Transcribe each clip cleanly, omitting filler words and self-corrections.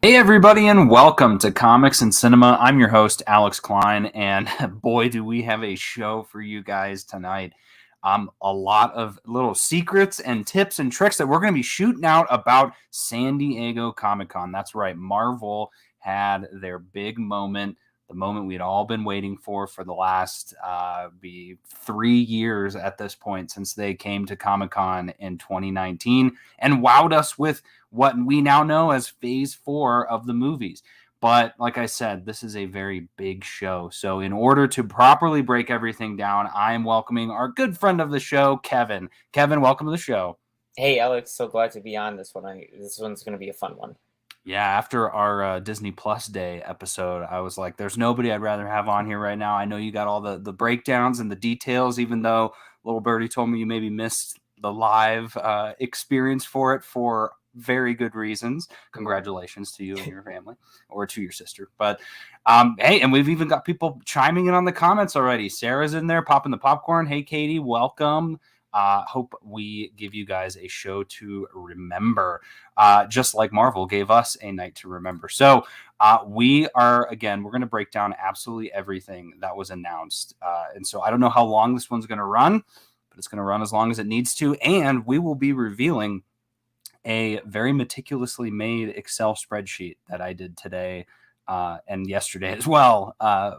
Hey, everybody, and welcome to Comics and Cinema. I'm your host, Alex Klein, and boy, do we have a show for you guys tonight. A lot of little secrets and tips and tricks that we're going to be shooting out about San Diego Comic-Con. That's right, Marvel had their big moment, the moment we'd all been waiting for the last 3 years at this point since they came to Comic-Con in 2019 and wowed us with what we now know as phase 4 of the movies. But like I said, this is a very big show. So in order to properly break everything down, I am welcoming our good friend of the show, Kevin. Kevin, welcome to the show. Hey, Alex, so glad to be on this one. This one's going to be a fun one. Yeah, after our Disney Plus Day episode, I was like, there's nobody I'd rather have on here right now. I know you got all the breakdowns and the details, even though little birdie told me you maybe missed the live experience for it for very good reasons. Congratulations to you and your family, or to your sister. But hey, and we've even got people chiming in on the comments already. Sarah's in there popping the popcorn. Hey, Katie, welcome. Hope we give you guys a show to remember, just like Marvel gave us a night to remember. So we're going to break down absolutely everything that was announced. And so I don't know how long this one's going to run, but it's going to run as long as it needs to. And we will be revealing a very meticulously made Excel spreadsheet that I did today and yesterday as well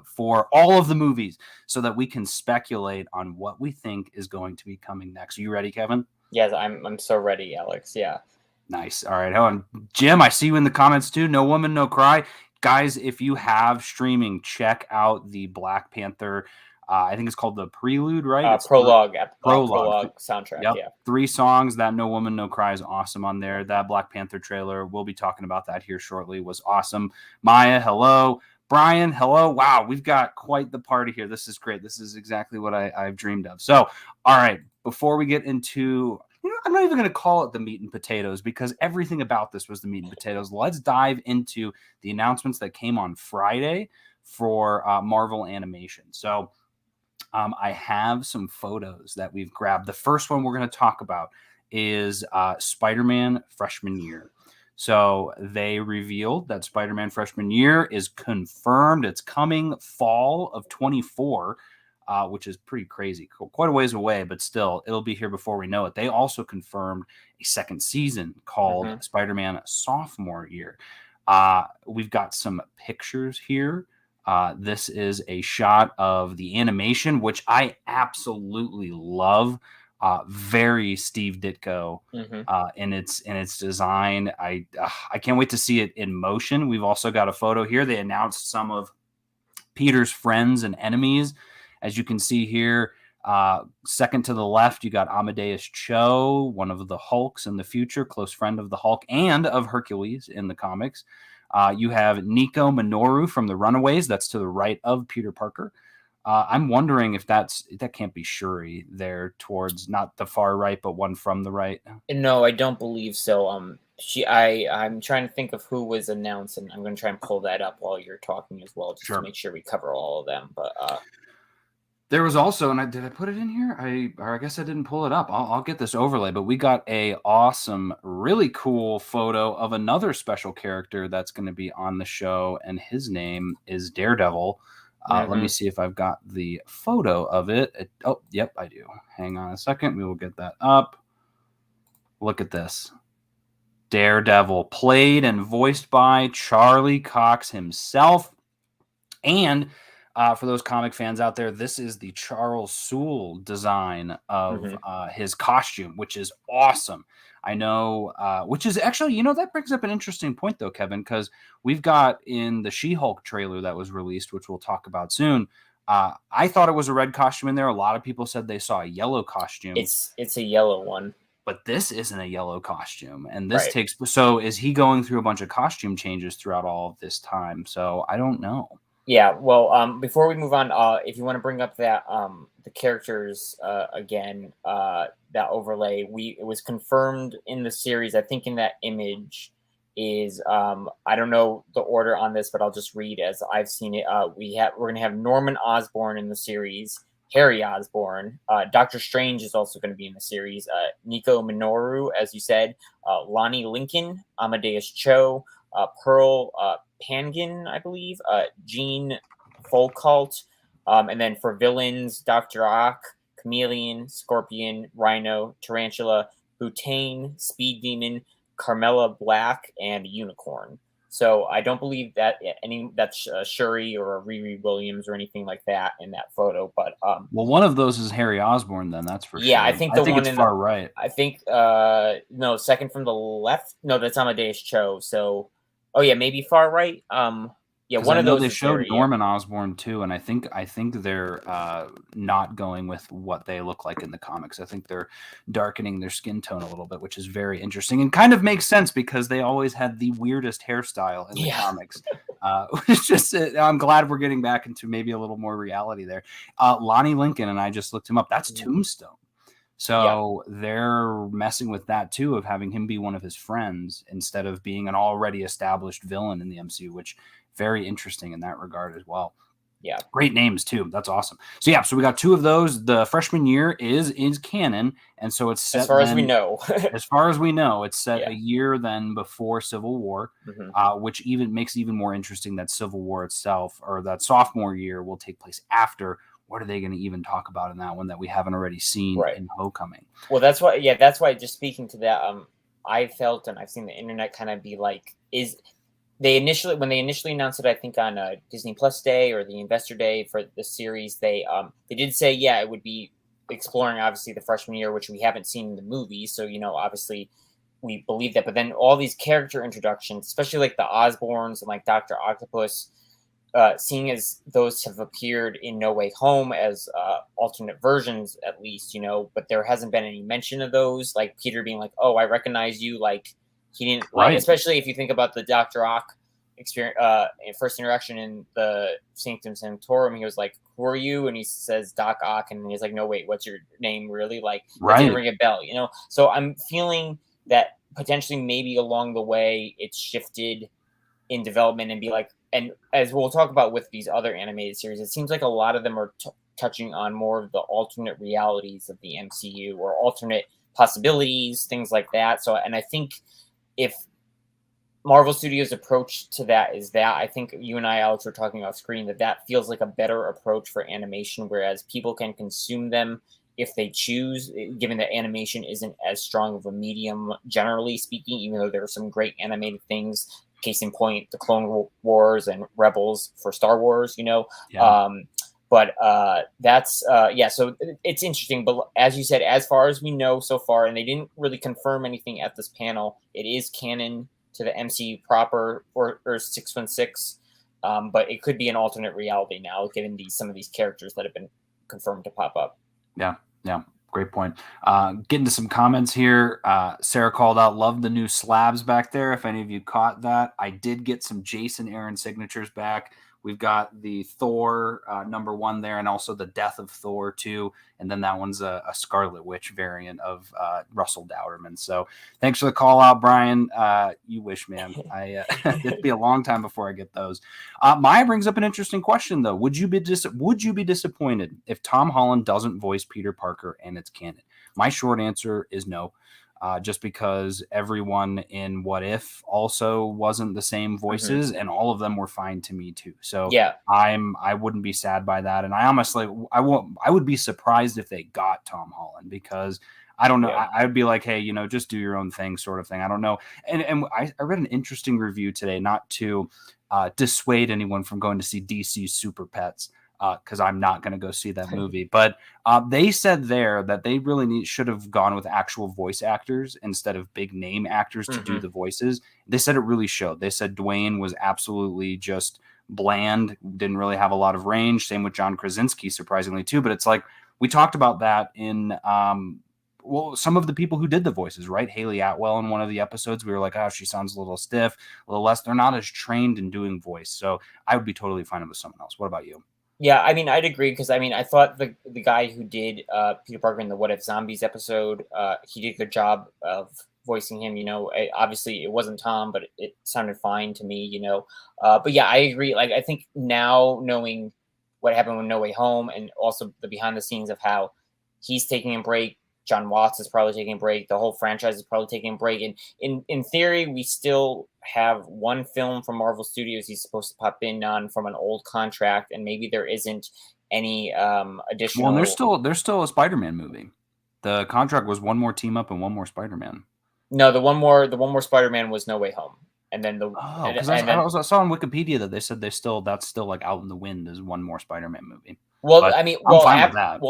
for all of the movies so that we can speculate on what we think is going to be coming next. Are you ready, Kevin? Yes, I'm so ready, Alex. Yeah. Nice. All right. Hold on. Jim, I see you in the comments too. No Woman, No Cry. Guys, if you have streaming, check out the Black Panther. I think it's called the Prelude, right? It's prologue soundtrack. Yep. Yeah. 3 songs. That No Woman, No Cry is awesome on there. That Black Panther trailer, we'll be talking about that here shortly, was awesome. Maya, hello. Brian, hello. Wow, we've got quite the party here. This is great. This is exactly what I've dreamed of. So, all right, before we get into, I'm not even going to call it the meat and potatoes because everything about this was the meat and potatoes. Let's dive into the announcements that came on Friday for Marvel Animation. So, I have some photos that we've grabbed. The first one we're going to talk about is Spider-Man freshman year. So they revealed that Spider-Man freshman year is confirmed. It's coming fall of 24, which is pretty crazy. Quite a ways away, but still, it'll be here before we know it. They also confirmed a second season called Spider-Man sophomore year. We've got some pictures here. This is a shot of the animation, which I absolutely love. Very Steve Ditko in its design. I can't wait to see it in motion. We've also got a photo here. They announced some of Peter's friends and enemies, as you can see here. Second to the left, you got Amadeus Cho, one of the Hulks in the future, close friend of the Hulk and of Hercules in the comics. You have Nico Minoru from the Runaways. That's to the right of Peter Parker. I'm wondering if that can't be Shuri there towards not the far right, but one from the right. No, I don't believe so. I'm trying to think of who was announced, and I'm going to try and pull that up while you're talking as well, just to make sure we cover all of them. But there was also, and did I put it in here? I guess I didn't pull it up. I'll get this overlay, but we got a awesome, really cool photo of another special character that's going to be on the show, and his name is Daredevil. Let me see if I've got the photo of it. Oh, yep, I do. Hang on a second. We will get that up. Look at this. Daredevil, played and voiced by Charlie Cox himself. And for those comic fans out there, this is the Charles Soule design of his costume, which is awesome. I know, which is actually, that brings up an interesting point, though, Kevin, because we've got in the She-Hulk trailer that was released, which we'll talk about soon. I thought it was a red costume in there. A lot of people said they saw a yellow costume. It's a yellow one. But this isn't a yellow costume. And this so is he going through a bunch of costume changes throughout all of this time? So I don't know. Yeah, well, before we move on, if you want to bring up that the characters again, that overlay, it was confirmed in the series. I think in that image is I don't know the order on this, but I'll just read as I've seen it. We're gonna have Norman Osborn in the series, Harry Osborn, Doctor Strange is also going to be in the series. Nico Minoru, as you said, Lonnie Lincoln, Amadeus Cho. Pearl Pangin, I believe, Jean Folcalt, and then for villains, Dr. Ock, Chameleon, Scorpion, Rhino, Tarantula, Butane, Speed Demon, Carmela Black, and Unicorn. So I don't believe that that's Shuri or Riri Williams or anything like that in that photo. But well, one of those is Harry Osborn, then that's for yeah, sure. I think one it's far right. I think no, second from the left. No, that's Amadeus Cho. So oh yeah, maybe far right. Yeah, one of those. They showed Norman Osborn too, and I think they're not going with what they look like in the comics. I think they're darkening their skin tone a little bit, which is very interesting and kind of makes sense because they always had the weirdest hairstyle in the comics. It's just I'm glad we're getting back into maybe a little more reality there. Lonnie Lincoln, and I just looked him up. That's Tombstone. So they're messing with that too, of having him be one of his friends instead of being an already established villain in the MCU, which very interesting in that regard as well. Yeah. Great names too. That's awesome. So yeah, so we got two of those. The freshman year is canon. And so it's set as far as we know. As far as we know, it's set a year then before Civil War, which even makes it even more interesting that Civil War itself, or that sophomore year, will take place after. What are they going to even talk about in that one that we haven't already seen in Homecoming? Well, that's why just speaking to that, I felt, and I've seen the internet kind of be like, when they initially announced it, I think on Disney Plus Day or the Investor Day for the series, they did say, it would be exploring obviously the freshman year, which we haven't seen in the movie. So, obviously we believe that, but then all these character introductions, especially like the Osborns and like Dr. Octopus, seeing as those have appeared in No Way Home as alternate versions, at least, but there hasn't been any mention of those, like Peter being like, oh, I recognize you, like, he didn't like, especially if you think about the Dr. Ock experience, first interaction in the Sanctum Sanctorum. He was like, "Who are you?" And he says Doc Ock, and he's like, "No, wait, what's your name really?" Like, that didn't ring a bell, So I'm feeling that potentially maybe along the way it's shifted in development and be like, and as we'll talk about with these other animated series, it seems like a lot of them are touching on more of the alternate realities of the MCU or alternate possibilities, things like that. So, and I think if Marvel Studios' approach to that is that, I think you and I, Alex, were talking off screen, that feels like a better approach for animation, whereas people can consume them if they choose, given that animation isn't as strong of a medium, generally speaking, even though there are some great animated things. Case in point, the Clone Wars and Rebels for Star Wars, But that's, so it's interesting. But as you said, as far as we know so far, and they didn't really confirm anything at this panel, it is canon to the MCU proper or 616. But it could be an alternate reality now, given some of these characters that have been confirmed to pop up. Yeah. Great point. Getting to some comments here. Sarah called out, love the new slabs back there. If any of you caught that, I did get some Jason Aaron signatures back. We've got the Thor #1 there, and also the Death of Thor 2. And then that one's a Scarlet Witch variant of Russell Dowderman. So thanks for the call out, Brian. You wish, man. It'd be a long time before I get those. Maya brings up an interesting question, though. Would you be disappointed if Tom Holland doesn't voice Peter Parker and it's canon? My short answer is no. Just because everyone in What If also wasn't the same voices, and all of them were fine to me too. So I wouldn't be sad by that, and I honestly I would be surprised if they got Tom Holland, because I don't know. I would be like, hey, just do your own thing, sort of thing. I don't know. And I read an interesting review today, not to dissuade anyone from going to see DC Super Pets, because I'm not going to go see that movie. But they said there that they really should have gone with actual voice actors instead of big name actors to do the voices. They said it really showed. They said Dwayne was absolutely just bland, didn't really have a lot of range. Same with John Krasinski, surprisingly, too. But it's like, we talked about that in some of the people who did the voices, right? Haley Atwell in one of the episodes, we were like, oh, she sounds a little stiff, a little less. They're not as trained in doing voice. So I would be totally fine with someone else. What about you? Yeah, I mean, I'd agree, because I thought the guy who did Peter Parker in the What If Zombies episode, he did a good job of voicing him. Obviously it wasn't Tom, but it sounded fine to me. But yeah, I agree. Like, I think now, knowing what happened with No Way Home, and also the behind the scenes of how he's taking a break, John Watts is probably taking a break. The whole franchise is probably taking a break. And in theory, we still have one film from Marvel Studios he's supposed to pop in on from an old contract, and maybe there isn't any additional. Well, and there's still a Spider-Man movie. The contract was one more team up and one more Spider-Man. No, the one more Spider-Man was No Way Home. And then because I saw on Wikipedia that they said that's still like out in the wind as one more Spider-Man movie. Well, But I mean,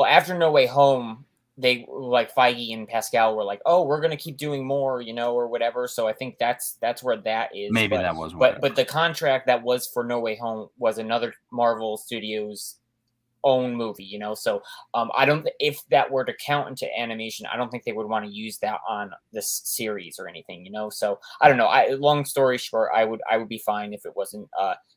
after No Way Home, they like Feige and Pascal were like, "Oh, we're gonna keep doing more, or whatever." So I think that's where that is. Maybe that was. But the contract that was for No Way Home was another Marvel Studios own movie, So I don't. If that were to count into animation, I don't think they would want to use that on this series or anything, So I don't know. Long story short, I would be fine if it wasn't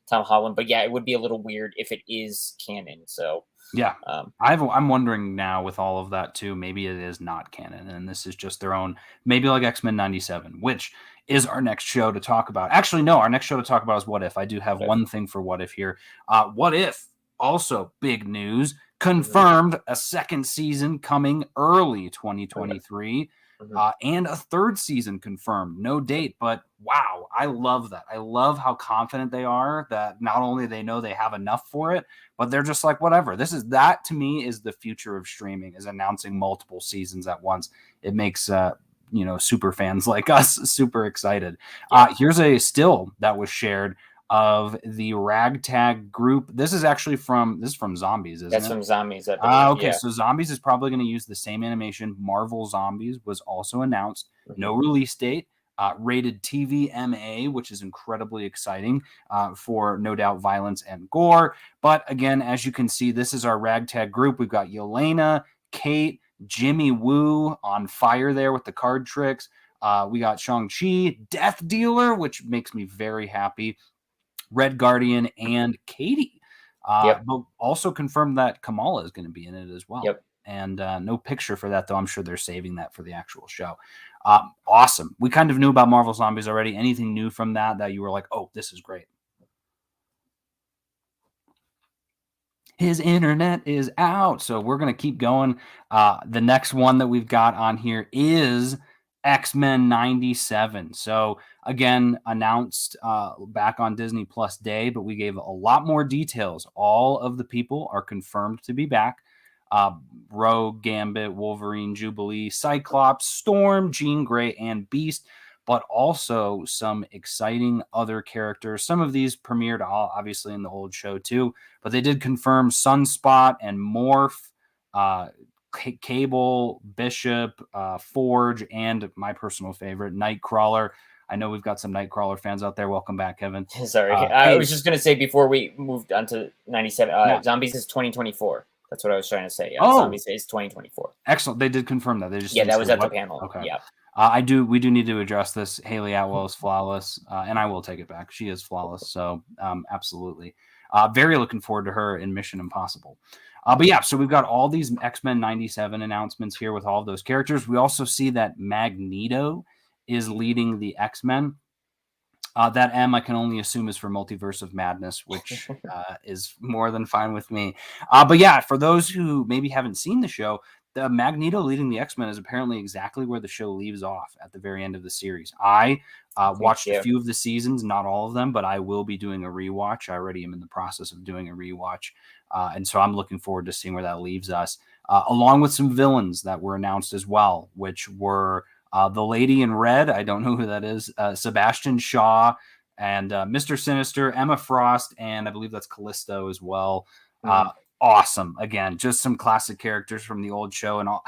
Tom Holland, but yeah, it would be a little weird if it is canon. So. Yeah, I'm wondering now with all of that too. Maybe it is not canon, and this is just their own. Maybe like X-Men '97, which is our next show to talk about. Actually, no, our next show to talk about is What If. I do have one thing for What If here. What If? Also, big news. Confirmed a second season coming early 2023. And a third season confirmed. No date, but wow, I love that. I love how confident they are that not only they know they have enough for it, but they're just like, whatever. That to me is the future of streaming, is announcing multiple seasons at once. It makes super fans like us super excited. Here's a still that was shared of the Ragtag group. This is from Zombies, isn't it? That's from Zombies. Okay, so Zombies is probably going to use the same animation. Marvel Zombies was also announced. No release date. Rated TV MA, which is incredibly exciting for no doubt violence and gore. But again, as you can see, this is our Ragtag group. We've got Yelena, Kate, Jimmy Woo on fire there with the card tricks. We got Shang-Chi, Death Dealer, which makes me very happy. Red Guardian and Katie. But also confirmed that Kamala is going to be in it as well. And no picture for that, though. I'm sure they're saving that for the actual show. Awesome. We kind of knew about Marvel Zombies already. Anything new from that you were like, oh, this is great? His internet is out. So we're going to keep going. The next one that we've got on here is X-Men '97. So again, announced back on Disney Plus Day, but we gave a lot more details. All of the people are confirmed to be back. Rogue, Gambit, Wolverine, Jubilee, Cyclops, Storm, Jean Grey, and Beast, but also some exciting other characters. Some of these premiered obviously in the old show too, but they did confirm Sunspot and Morph, Cable, Bishop, Forge, and my personal favorite, Nightcrawler. I know we've got some Nightcrawler fans out there. Welcome back, Kevin. Sorry. I was just going to say before we moved on to 97, Zombies is 2024. That's what I was trying to say. Zombies is 2024. Excellent. They did confirm that. They just that was at the panel. Okay. Yeah. We do need to address this. Haley Atwell is flawless, and I will take it back. She is flawless. So absolutely. Very looking forward to her in Mission Impossible. But yeah, so we've got all these X-Men '97 announcements here with all of those characters. We also see that Magneto is leading the X-Men. That M I can only assume is for Multiverse of Madness, which is more than fine with me. But yeah, for those who maybe haven't seen the show, the Magneto leading the X-Men is apparently exactly where the show leaves off at the very end of the series. I watched a few of the seasons, not all of them, but I will be doing a rewatch. I already am in the process of doing a rewatch. And so I'm looking forward to seeing where that leaves us, along with some villains that were announced as well, which were the Lady in Red. I don't know who that is. Sebastian Shaw and Mr. Sinister, Emma Frost, and I believe that's Callisto as well. Awesome. Again, just some classic characters from the old show and all.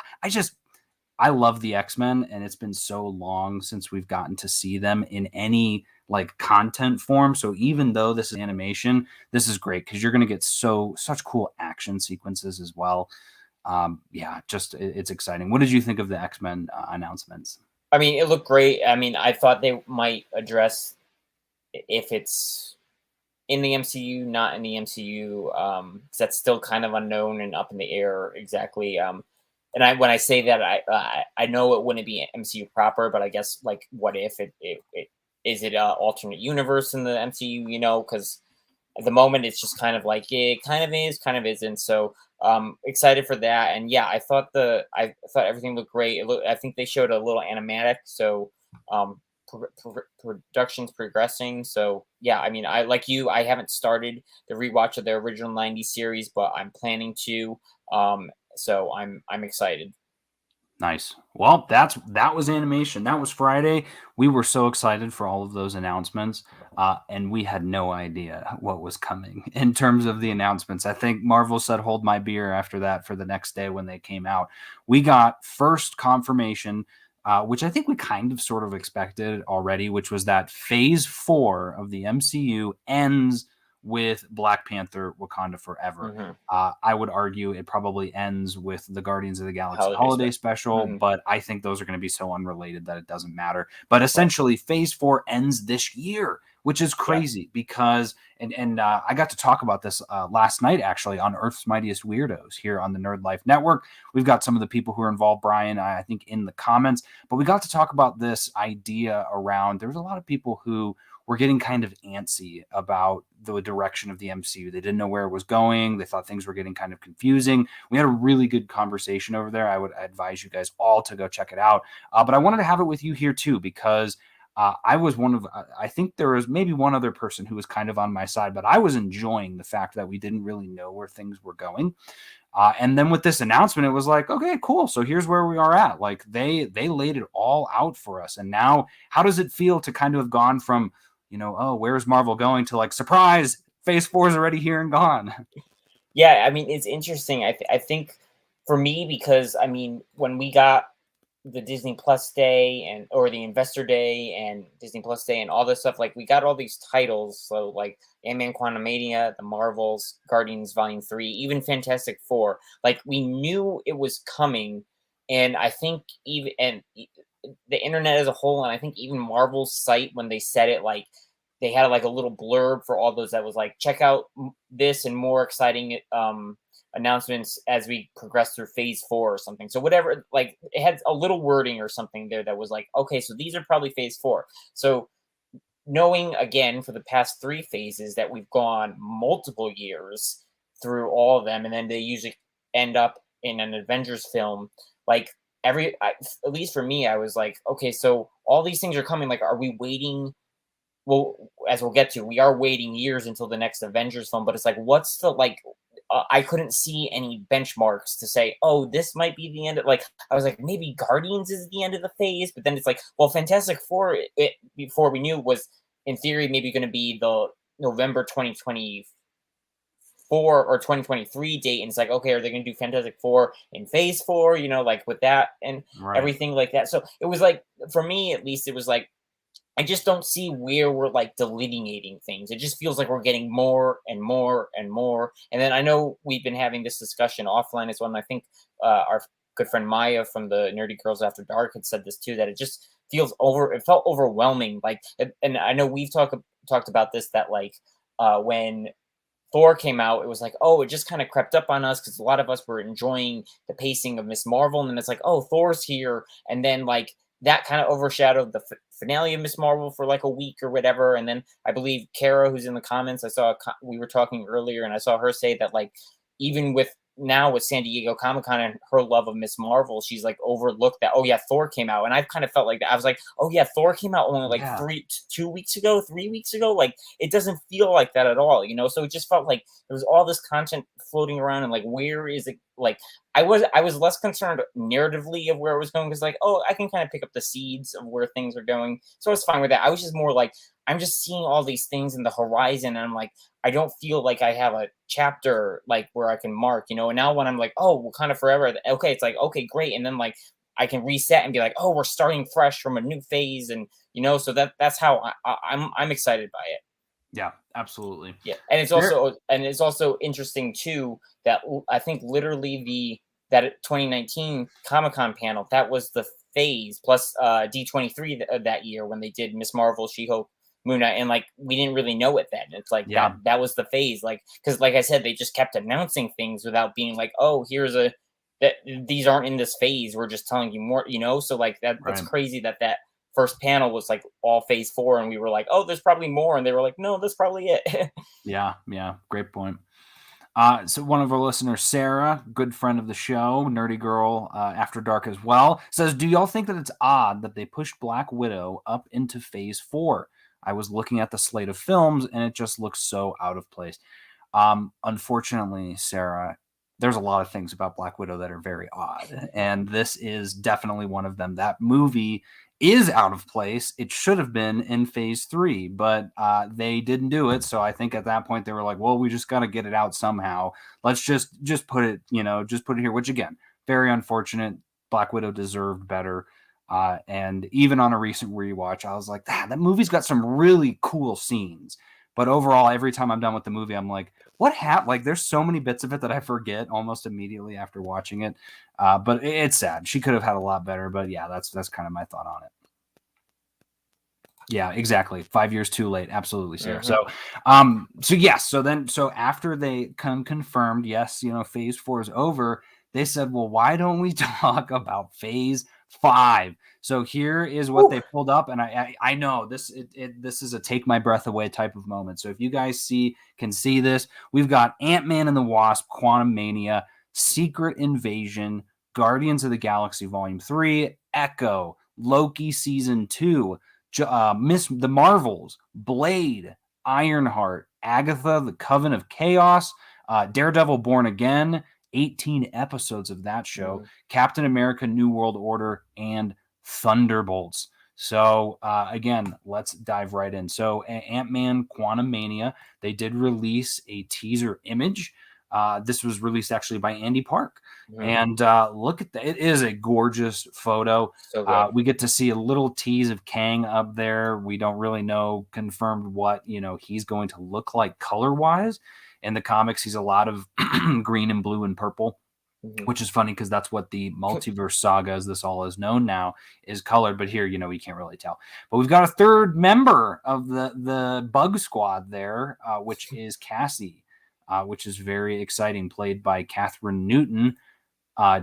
I love the X-Men, and it's been so long since we've gotten to see them in any like content form. So even though this is animation, this is great because you're going to get such cool action sequences as well. It's exciting. What did you think of the X-Men announcements? I mean, it looked great. I mean, I thought they might address if it's in the MCU, not in the MCU, because that's still kind of unknown and up in the air exactly. And when I say that, I know it wouldn't be MCU proper, but I guess like, what if it is it an alternate universe in the MCU? Because at the moment it's just kind of like, yeah, it kind of is, kind of isn't. So excited for that. And yeah, I thought everything looked great. I think they showed a little animatic, so um production's progressing. So yeah, I mean, I like you, I haven't started the rewatch of the original 90s series, but I'm planning to. So I'm excited. Nice. Well, that was animation. That was Friday. We were so excited for all of those announcements, and we had no idea what was coming in terms of the announcements. I think Marvel said, "Hold my beer" after that for the next day when they came out. We got first confirmation, which I think we kind of sort of expected already, which was that Phase 4 of the MCU ends with Black Panther: Wakanda Forever. Hmm. I would argue it probably ends with the Guardians of the Galaxy Holiday holiday stuff. special, Hmm. but I think those are going to be so unrelated that it doesn't matter. But Right. essentially, Phase 4 ends this year, which is Yeah. crazy because, and I got to talk about this last night actually on Earth's Mightiest Weirdos here on the Nerd Life Network. We've got some of the people who are involved, Brian, I think, in the comments, but we got to talk about this idea around there was a lot of people who were getting kind of antsy about the direction of the MCU. They didn't know where it was going. They thought things were getting kind of confusing. We had a really good conversation over there. I would advise you guys all to go check it out. But I wanted to have it with you here too, because I was one of, I think there was maybe one other person who was kind of on my side, but I was enjoying the fact that we didn't really know where things were going. And then with this announcement, it was like, okay, cool. So here's where we are at. Like they laid it all out for us. And now, how does it feel to kind of have gone from, oh, where's Marvel going to like, surprise, Phase 4 is already here and gone. Yeah, I mean, it's interesting. I think for me, because I mean, when we got the Disney Plus Day and or the Investor Day and Disney Plus Day and all this stuff, like we got all these titles. So like Ant-Man Quantumania, the Marvels, Guardians Volume 3, even Fantastic Four. Like we knew it was coming, and I think the internet as a whole, and I think even Marvel's site when they said it, like they had like a little blurb for all those that was like, check out this and more exciting announcements as we progress through Phase 4 or something. So whatever, like it had a little wording or something there that was like, okay, so these are probably Phase 4. So knowing again for the past three phases that we've gone multiple years through all of them, and then they usually end up in an Avengers film, like at least for me, I was like, okay, so all these things are coming. Like, are we waiting? Well, as we'll get to, we are waiting years until the next Avengers film, but it's like, what's the like? I couldn't see any benchmarks to say, oh, this might be the end. Like, I was like, maybe Guardians is the end of the phase, but then it's like, well, Fantastic Four, before we knew, was in theory maybe going to be the November 2024 or 2023 date, and it's like, okay, are they going to do Fantastic Four in Phase 4? You know, like with that and Right. everything like that. So it was like, for me at least, it was like I just don't see where we're like delineating things. It just feels like we're getting more and more and more. And then I know we've been having this discussion offline as well. And I think our good friend Maya from the Nerdy Girls After Dark had said this too, that it just it felt overwhelming. Like, and I know we've talked about this, that like when Thor came out, it was like, oh, it just kind of crept up on us because a lot of us were enjoying the pacing of Miss Marvel, and then it's like, oh, Thor's here, and then like that kind of overshadowed the finale of Miss Marvel for like a week or whatever. And then I believe Kara, who's in the comments, we were talking earlier, and I saw her say that like even with now with San Diego Comic-Con and her love of Miss Marvel, she's like overlooked that, oh yeah, Thor came out. And I've kind of felt like that. I was like, oh yeah, Thor came out only like Yeah. 2 weeks ago, 3 weeks ago. Like it doesn't feel like that at all, you know? So it just felt like there was all this content floating around, and like, where is it? Like I was less concerned narratively of where it was going, because like, oh, I can kind of pick up the seeds of where things are going. So I was fine with that. I was just more like, I'm just seeing all these things in the horizon, and I'm like, I don't feel like I have a chapter like where I can mark, you know. And now when I'm like, oh, Wakanda Forever, okay, it's like, okay, great, and then like I can reset and be like, oh, we're starting fresh from a new phase, and you know, so that's how I'm excited by it. Yeah, absolutely. Yeah, and it's also interesting too that I think literally that 2019 Comic Con panel, that was the phase plus D23 that year when they did Miss Marvel, She Hulk, Moon Knight, and like we didn't really know it then. It's like Yeah. that was the phase, like because like I said, they just kept announcing things without being like, oh, these aren't in this phase. We're just telling you more, you know. So like that's Right. crazy that first panel was like all phase 4, and we were like, oh, there's probably more, and they were like, no, that's probably it. Yeah, great point. So one of our listeners, Sarah, good friend of the show, nerdy girl, After Dark as well, says, do y'all think that it's odd that they pushed Black Widow up into phase 4? I was looking at the slate of films and it just looks so out of place. Unfortunately, Sarah, there's a lot of things about Black Widow that are very odd, and this is definitely one of them. That movie is out of place. It should have been in phase 3, but they didn't do it. So I think at that point they were like, well, we just got to get it out somehow. Let's just put it, just put it here, which again, very unfortunate. Black Widow deserved better. And even on a recent rewatch, I was like, that movie's got some really cool scenes. But overall, every time I'm done with the movie, I'm like, what happened? Like, there's so many bits of it that I forget almost immediately after watching it. But it's sad. She could have had a lot better. But yeah, that's kind of my thought on it. Yeah, exactly. 5 years too late. Absolutely, Sarah. So after they confirmed, yes, phase 4 is over, they said, well, why don't we talk about phase 5? So here is what they pulled up, and I know this is a take my breath away type of moment. So if you guys can see this, we've got Ant-Man and the Wasp, Quantumania, Secret Invasion, Guardians of the Galaxy Volume 3, Echo, Loki Season 2, the Marvels, Blade, Ironheart, Agatha, The Coven of Chaos, Daredevil Born Again, 18 episodes of that show, Captain America New World Order, and Thunderbolts. So again, let's dive right in. So Ant-Man Quantumania, they did release a teaser image. This was released actually by Andy Park. And look at that. It is a gorgeous photo. So we get to see a little tease of Kang up there. We don't really know confirmed what, he's going to look like color-wise. In the comics, he's a lot of green and blue and purple, which is funny because that's what the multiverse saga, as this all is known now, is colored. But here, we can't really tell. But we've got a third member of the Bug Squad there, which is Cassie, which is very exciting, played by Catherine Newton.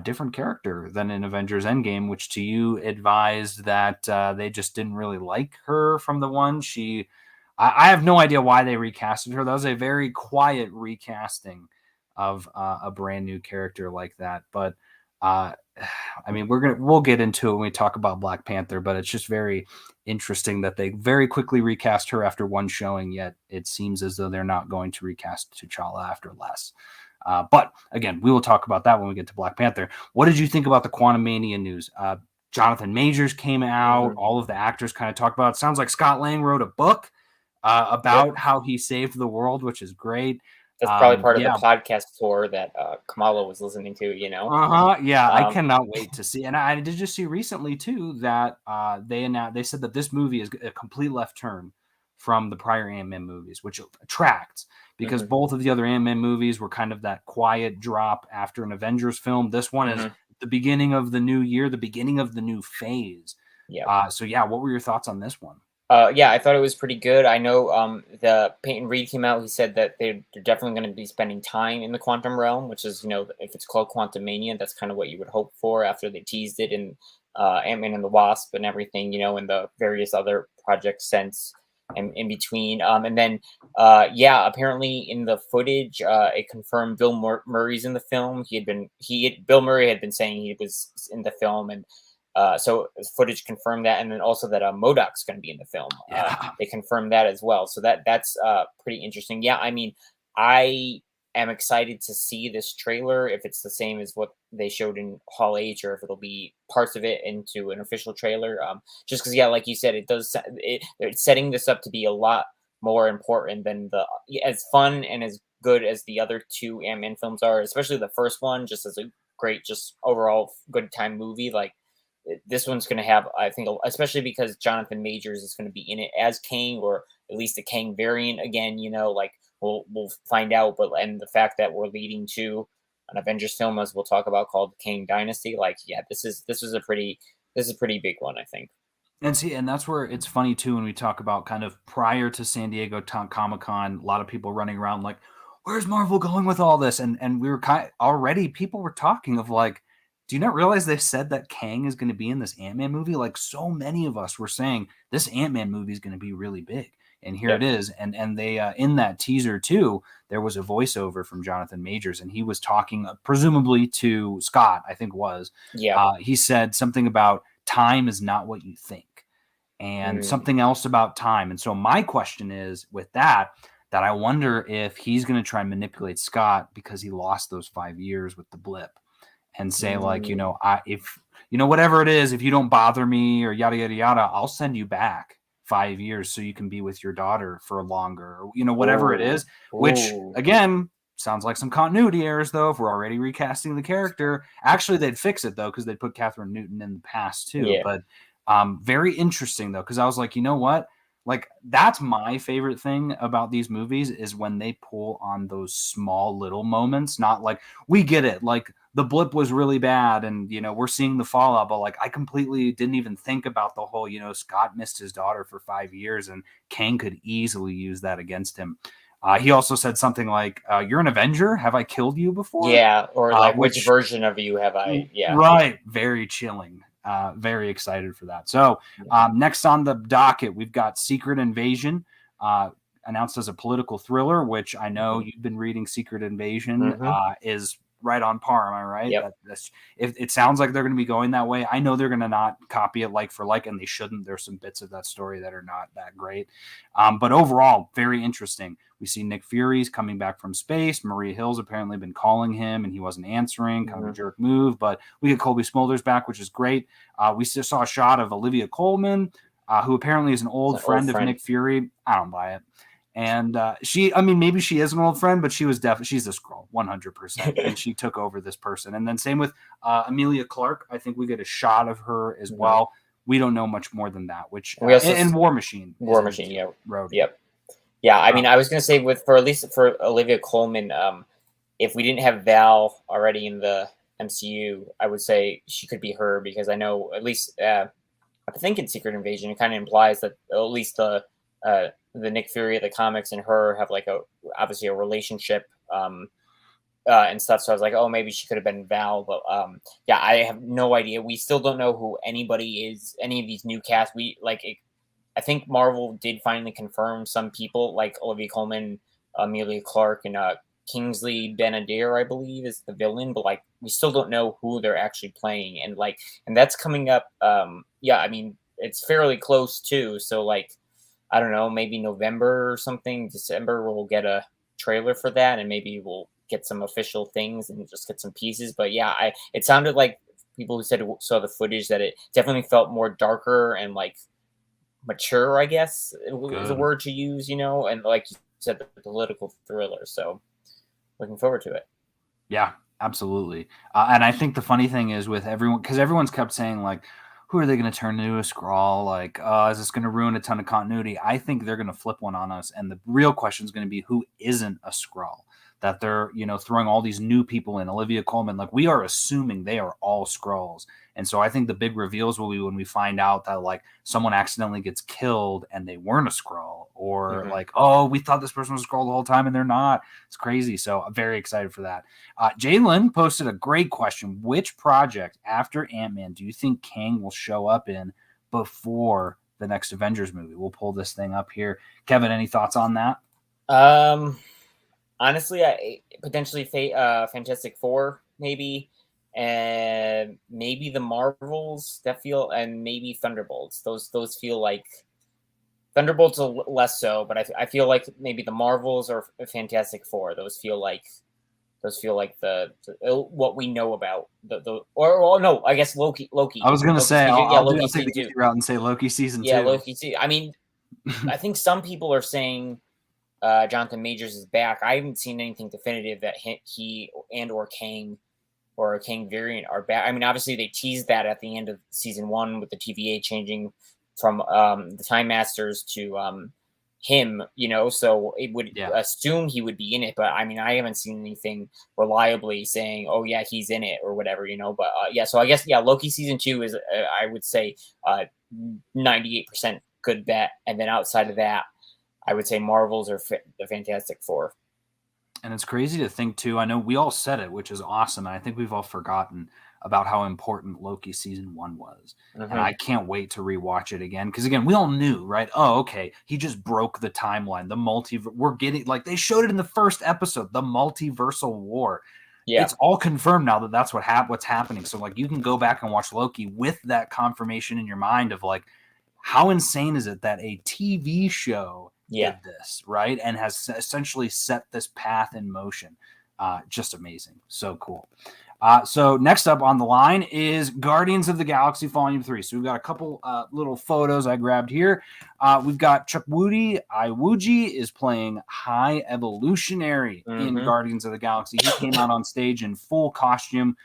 Different character than in Avengers Endgame, which to you advised that they just didn't really like her from the one. I have no idea why they recasted her. That was a very quiet recasting of a brand new character like that. But I mean, we'll get into it when we talk about Black Panther, but it's just very interesting that they very quickly recast her after one showing, yet it seems as though they're not going to recast T'Challa after less. But again, we will talk about that when we get to Black Panther. What did you think about the Quantumania news? Jonathan Majors came out. All of the actors kind of talked about it. Sounds like Scott Lang wrote a book about how he saved the world, which is great. That's probably part of the podcast tour that Kamala was listening to, Yeah, I cannot wait to see. And I did just see recently, too, that they said that this movie is a complete left turn from the prior Ant-Man movies, which attracts, because both of the other Ant-Man movies were kind of that quiet drop after an Avengers film. This one is the beginning of the new year, the beginning of the new phase. What were your thoughts on this one? I thought it was pretty good. I know the Peyton Reed came out. He said that they're definitely going to be spending time in the quantum realm, which is, if it's called Quantumania, that's kind of what you would hope for after they teased it in Ant-Man and the Wasp and everything, and the various other projects since and in between. And then, apparently in the footage, it confirmed Bill Murray's in the film. Bill Murray had been saying he was in the film, and so footage confirmed that, and then also that MODOK's going to be in the film. They confirmed that as well. So that's pretty interesting. Yeah, I mean, I am excited to see this trailer, if it's the same as what they showed in Hall H, or if it'll be parts of it into an official trailer. Just because, like you said, it's setting this up to be a lot more important than as fun and as good as the other two Ant-Man films are, especially the first one, just as a great, just overall good time movie. Like, this one's going to have, I think, especially because Jonathan Majors is going to be in it as Kang, or at least a Kang variant again, we'll find out. But, and the fact that we're leading to an Avengers film, as we'll talk about, called the Kang Dynasty, this is a pretty big one, I think. And that's where it's funny too, when we talk about kind of prior to San Diego Comic-Con, a lot of people running around like, where's Marvel going with all this? And we were already, people were talking of like, Do you not realize they said that Kang is going to be in this Ant-Man movie? Like, so many of us were saying this Ant-Man movie is going to be really big, and here Yep. it is. And they in that teaser too, there was a voiceover from Jonathan Majors, and he was talking presumably to Scott, I think was. Yeah. He said something about time is not what you think, and something else about time. And so my question is with that I wonder if he's going to try and manipulate Scott because he lost those 5 years with the blip, and say like, if whatever it is, if you don't bother me or yada yada yada, I'll send you back 5 years so you can be with your daughter for longer, or, whatever it is. Which again sounds like some continuity errors, though. If we're already recasting the character, actually they'd fix it though, because they'd put Catherine Newton in the past too. Yeah. But very interesting though, because I was like, you know what? Like, that's my favorite thing about these movies is when they pull on those small little moments. Not like, we get it, like the blip was really bad and we're seeing the fallout, but like I completely didn't even think about the whole Scott missed his daughter for 5 years and Kang could easily use that against him. He also said something like, you're an Avenger, have I killed you before? Yeah, or like which version of you have I? Yeah, right. Very chilling. Very excited for that. So next on the docket, we've got Secret Invasion, announced as a political thriller, which I know you've been reading. Secret Invasion is right on par. Am I right? Yep. It sounds like they're going to be going that way. I know they're going to not copy it like for like, and they shouldn't. There's some bits of that story that are not that great. But overall, very interesting. We see Nick Fury's coming back from space. Maria Hill's apparently been calling him and he wasn't answering. Kind of a jerk move. But we get Colby Smulders back, which is great. We still saw a shot of Olivia Colman, who apparently is an old friend of Nick Fury. I don't buy it. And maybe she is an old friend, but she's a Skrull, 100%. And she took over this person. And then same with Emilia Clarke. I think we get a shot of her as well. We don't know much more than that, which and War Machine. Yeah. Road. Yep. Yeah, I mean, I was going to say at least for Olivia Colman, if we didn't have Val already in the MCU, I would say she could be her, because I know at least I think in Secret Invasion it kind of implies that at least the Nick Fury of the comics and her have like obviously a relationship and stuff. So I was like, oh, maybe she could have been Val, but yeah, I have no idea. We still don't know who anybody is. Any of these new casts, I think Marvel did finally confirm some people like Olivia Colman, Emilia Clarke, and Kingsley Ben-Adir, I believe, is the villain, but like we still don't know who they're actually playing, and that's coming up. Yeah, I mean, it's fairly close too. So like, I don't know, maybe November or something, December, we'll get a trailer for that, and maybe we'll get some official things and just get some pieces. But yeah, it sounded like people who saw the footage that it definitely felt more darker and like mature, I guess is a word to use, and like you said, the political thriller. So looking forward to it. Yeah, absolutely. And I think the funny thing is with everyone, because everyone's kept saying like, who are they going to turn into a Skrull? Like, is this going to ruin a ton of continuity? I think they're going to flip one on us. And the real question is going to be who isn't a Skrull, that they're, throwing all these new people in. Olivia Colman, like we are assuming they are all Skrulls. And so I think the big reveals will be when we find out that like someone accidentally gets killed and they weren't a Skrull, or like, oh, we thought this person was a Skrull the whole time and they're not. It's crazy. So I'm very excited for that. Jalen posted a great question. Which project after Ant-Man do you think Kang will show up in before the next Avengers movie? We'll pull this thing up here. Kevin, any thoughts on that? Honestly, potentially Fantastic Four, maybe, and maybe the Marvels and maybe Thunderbolts. Those feel like Thunderbolts are less so, but I feel like maybe the Marvels or Fantastic Four. Those feel like the what we know about no, I guess Loki. I was gonna say I'll take the easy route and say Loki season 2. Yeah, Loki. I mean, I think some people are saying Jonathan Majors is back. I haven't seen anything definitive that he and or Kang or a Kang variant are back. I mean, obviously they teased that at the end of season 1 with the TVA changing from the Time Masters to him, so it would assume he would be in it. But I mean, I haven't seen anything reliably saying, oh yeah, he's in it or whatever, But yeah, so I guess Loki season 2 is I would say 98% good bet, and then outside of that, I would say Marvels or the Fantastic Four. And it's crazy to think too. I know we all said it, which is awesome, and I think we've all forgotten. about how important Loki season 1 was. Mhm. And I can't wait to rewatch it again. Because again, we all knew, right? Oh, okay. He just broke the timeline. The we're getting, like, they showed it in the first episode, the multiversal war. Yeah. It's all confirmed now that that's what's happening. So like, you can go back and watch Loki with that confirmation in your mind of like, how insane is it that a TV show did this, right? And has essentially set this path in motion. Just amazing. So cool. So next up on the line is Guardians of the Galaxy Volume 3. So we've got a couple little photos I grabbed here. We've got Chukwudi Iwuji is playing High Evolutionary in Guardians of the Galaxy. He came out on stage in full costume.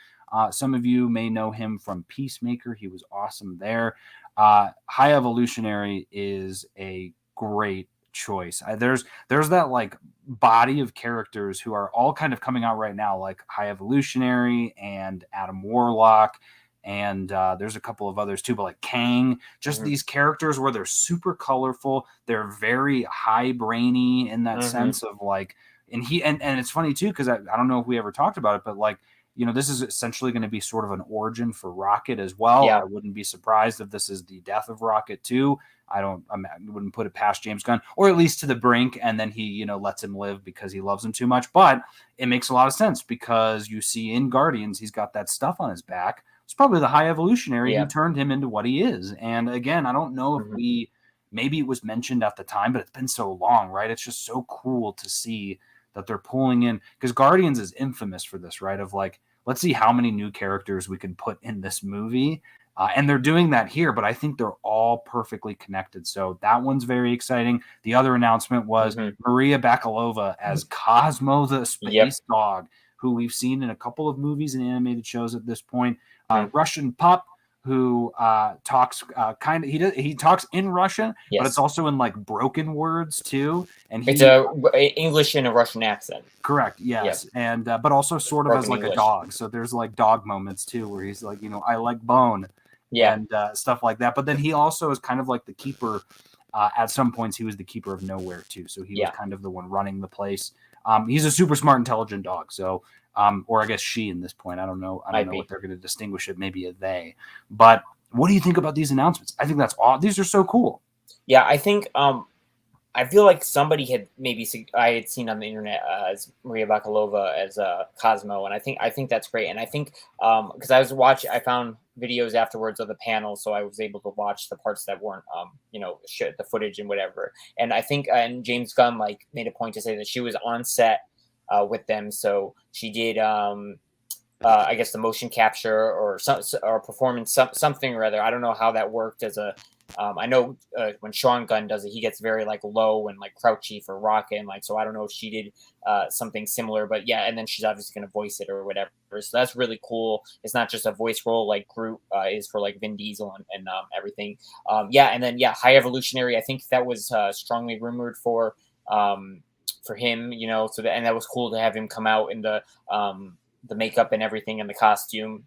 Some of you may know him from Peacemaker. He was awesome there. High Evolutionary is a great choice. There's that like body of characters who are all kind of coming out right now, like High Evolutionary and Adam Warlock, and there's a couple of others too, but like Kang, just these characters where they're super colorful, they're very high brainy in that sense of like, and it's funny too, because I don't know if we ever talked about it, but like, you know, this is essentially going to be sort of an origin for Rocket as well. I wouldn't be surprised if this is the death of Rocket too. I wouldn't put it past James Gunn, or at least to the brink, and then he, you know, lets him live because he loves him too much. But it makes a lot of sense because you see in Guardians, he's got that stuff on his back. It's probably the High Evolutionary who turned him into what he is. And again, I don't know if maybe it was mentioned at the time, but it's been so long, right? It's just so cool to see that they're pulling in, because Guardians is infamous for this, right? Of like, let's see how many new characters we can put in this movie. And they're doing that here, but I think they're all perfectly connected. So that one's very exciting. The other announcement was Maria Bakalova as Cosmo the Space Dog, who we've seen in a couple of movies and animated shows at this point. Russian pup who talks he talks in Russian, but it's also in like broken words too. And it's a English and a Russian accent. Correct. Yes. And but also sort of as like English. A dog. So there's like dog moments too, where he's like, you know, I like bone. And stuff like that. But then he also is kind of like the keeper. At some points, he was the keeper of nowhere too. So he was kind of the one running the place. He's a super smart, intelligent dog. So, or I guess she in this point. I don't know. I don't know what they're going to distinguish it. Maybe a they. But what do you think about these announcements? I think that's all. These are so cool. Yeah, I think. I feel like somebody had I had seen on the internet as Maria Bakalova as Cosmo, and I think that's great. And I think because I found videos afterwards of the panel, so I was able to watch the parts that weren't the footage and whatever. And I think and James Gunn like made a point to say that she was on set with them, so she did I guess the motion capture or performance something or other. I don't know how that worked as a. I know when Sean Gunn does it, he gets very like low and like crouchy for Rocket, and like so I don't know if she did something similar, but yeah, and then she's obviously going to voice it or whatever. So that's really cool. It's not just a voice role like Groot is for like Vin Diesel and everything. And then High Evolutionary. I think that was strongly rumored for him. You know, and that was cool to have him come out in the makeup and everything and the costume,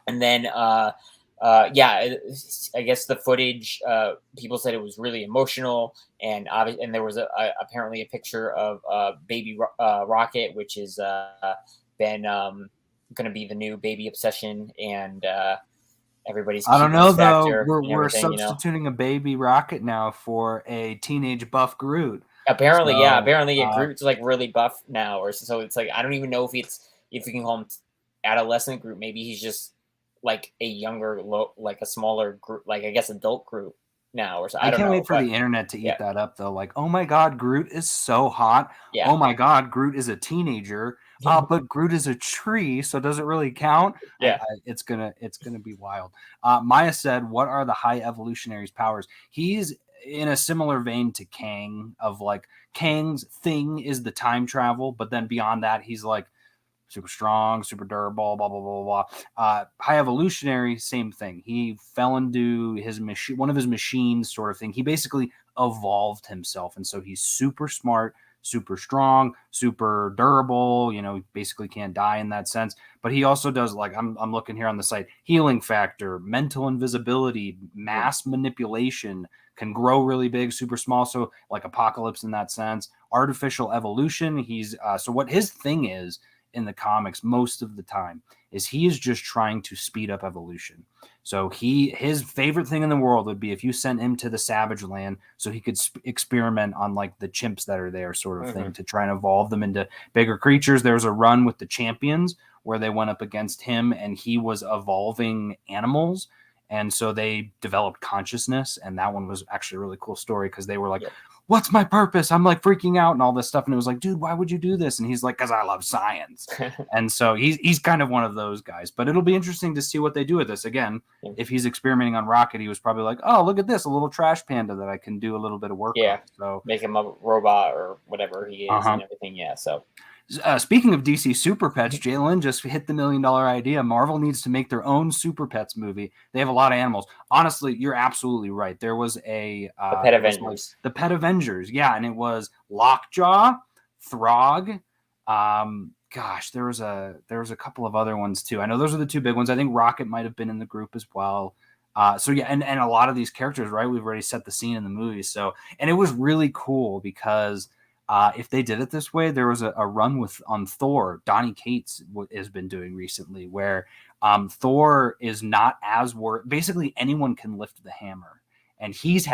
and then. I guess the footage. People said it was really emotional, and there was apparently a picture of Baby Rocket, which is been going to be the new baby obsession, and everybody's. I don't know though. We're substituting a Baby Rocket now for a teenage buff Groot. Apparently, Groot's like really buff now, or so it's like I don't even know if we can call him adolescent Groot. Maybe he's just. Like a younger, like a smaller group, like I guess adult group now, or so. I can't wait for the internet to eat that up, though. Like, oh my God, Groot is so hot. Yeah. Oh my God, Groot is a teenager. But Groot is a tree, so does it really count? Yeah, it's gonna be wild. Maya said, "What are the High Evolutionary's powers?" He's in a similar vein to Kang. Of like Kang's thing is the time travel, but then beyond that, he's like. Super strong, super durable, blah, blah, blah, blah. High Evolutionary, same thing. He fell into his machine, one of his machines sort of thing. He basically evolved himself. And so he's super smart, super strong, super durable, you know, basically can't die in that sense. But he also does, like, I'm looking here on the site, healing factor, mental invisibility, mass manipulation, can grow really big, super small. So like Apocalypse in that sense, artificial evolution. He's so what his thing is in the comics most of the time is he is just trying to speed up evolution. So his favorite thing in the world would be if you sent him to the Savage Land so he could experiment on like the chimps that are there sort of thing to try and evolve them into bigger creatures. There was a run with the Champions where they went up against him and he was evolving animals. And so they developed consciousness. And that one was actually a really cool story because they were like, what's my purpose? I'm like freaking out and all this stuff. And it was like, dude, why would you do this? And he's like, because I love science. And so he's kind of one of those guys. But it'll be interesting to see what they do with this. Again, if he's experimenting on Rocket, he was probably like, oh, look at this, a little trash panda that I can do a little bit of work on. So make him a robot or whatever he is and everything. Yeah, so. Speaking of DC Super Pets, Jalen just hit the $1 million idea. Marvel needs to make their own Super Pets movie. They have a lot of animals. Honestly, you're absolutely right. There was the Pet Avengers. The Pet Avengers, yeah, and it was Lockjaw, Throg. There was a couple of other ones too. I know those are the two big ones. I think Rocket might have been in the group as well. And a lot of these characters, right? We've already set the scene in the movie. So, and it was really cool because. If they did it this way, there was a run on Thor. Donny Cates has been doing recently, where Thor is not as basically anyone can lift the hammer, and he's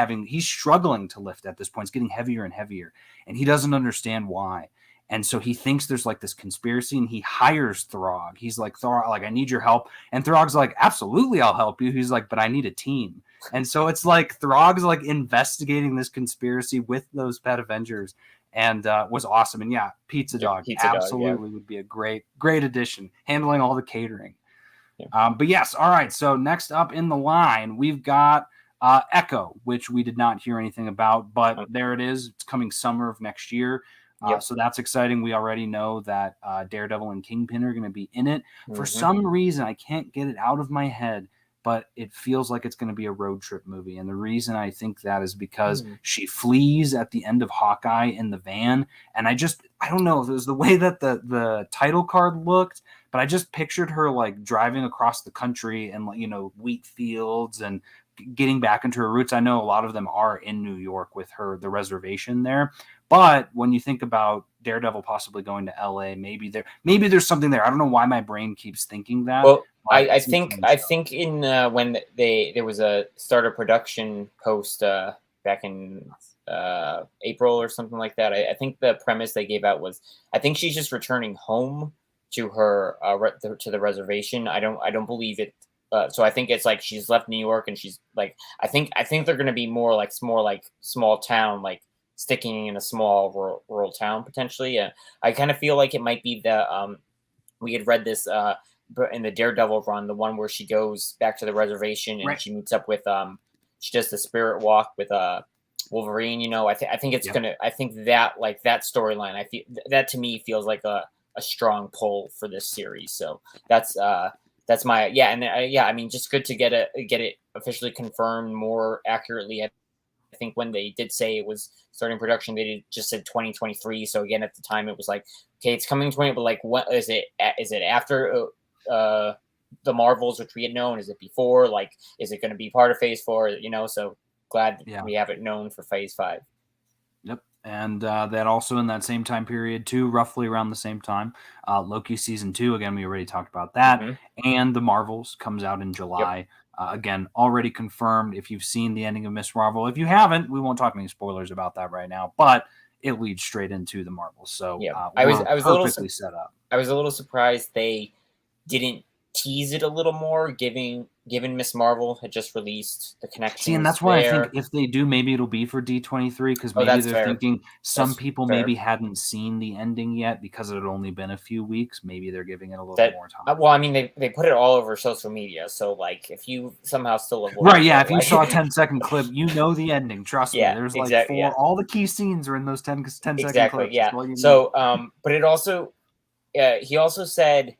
struggling to lift at this point. It's getting heavier and heavier, and he doesn't understand why. And so he thinks there's like this conspiracy, and he hires Throg. He's like, Throg, like, I need your help. And Throg's like, absolutely, I'll help you. He's like, but I need a team. And so it's like Throg's like investigating this conspiracy with those Pet Avengers. And was awesome. And yeah, Pizza Dog absolutely would be a great addition, handling all the catering. Yeah. But yes, all right. So next up in the line, we've got Echo, which we did not hear anything about, but there it is. It's coming summer of next year. So that's exciting. We already know that Daredevil and Kingpin are going to be in it. For some reason, I can't get it out of my head, but it feels like it's going to be a road trip movie. And the reason I think that is because she flees at the end of Hawkeye in the van. And I don't know if it was the way that the title card looked, but I just pictured her like driving across the country and, wheat fields and getting back into her roots. I know a lot of them are in New York with the reservation there. But when you think about Daredevil possibly going to LA, maybe there's something there. I don't know why my brain keeps thinking that. Well, I think in when there was a start of production post back in April or something like that. I think the premise they gave out was I think she's just returning home to her to the reservation. I don't believe it. So I think it's like she's left New York and she's like I think they're going to be more like small town, like sticking in a small rural town potentially. I kind of feel like it might be the we had read this in the Daredevil run, the one where she goes back to the reservation and she meets up with she does the spirit walk with Wolverine. I think it's gonna. I think that like that storyline. I feel that to me feels like a strong pull for this series. So that's my I mean, just good to get it officially confirmed more accurately. I think when they did say it was starting production, they just said 2023. So again, at the time, it was like, okay, it's coming 20, but like, what is it? Is it after the Marvels, which we had known? Is it before? Like, is it going to be part of Phase 4? So glad we have it known for Phase 5. Yep. And that also in that same time period too, roughly around the same time, Loki season 2. Again, we already talked about that. And the Marvels comes out in July. Yep. Again, already confirmed. If you've seen the ending of Miss Marvel, if you haven't, we won't talk any spoilers about that right now. But it leads straight into the Marvels. So I was perfectly set up. I was a little surprised they didn't tease it a little more, given Miss Marvel had just released the connection. See, and that's why I think if they do, maybe it'll be for D23 because maybe they're thinking some people maybe hadn't seen the ending yet because it had only been a few weeks. Maybe they're giving it a little more time. Well, I mean, they put it all over social media, so like if you somehow still avoid if you saw a 10-second clip, you know the ending. Trust me. There's like all the key scenes are in those 10-second clips. Yeah. So, but it also, he also said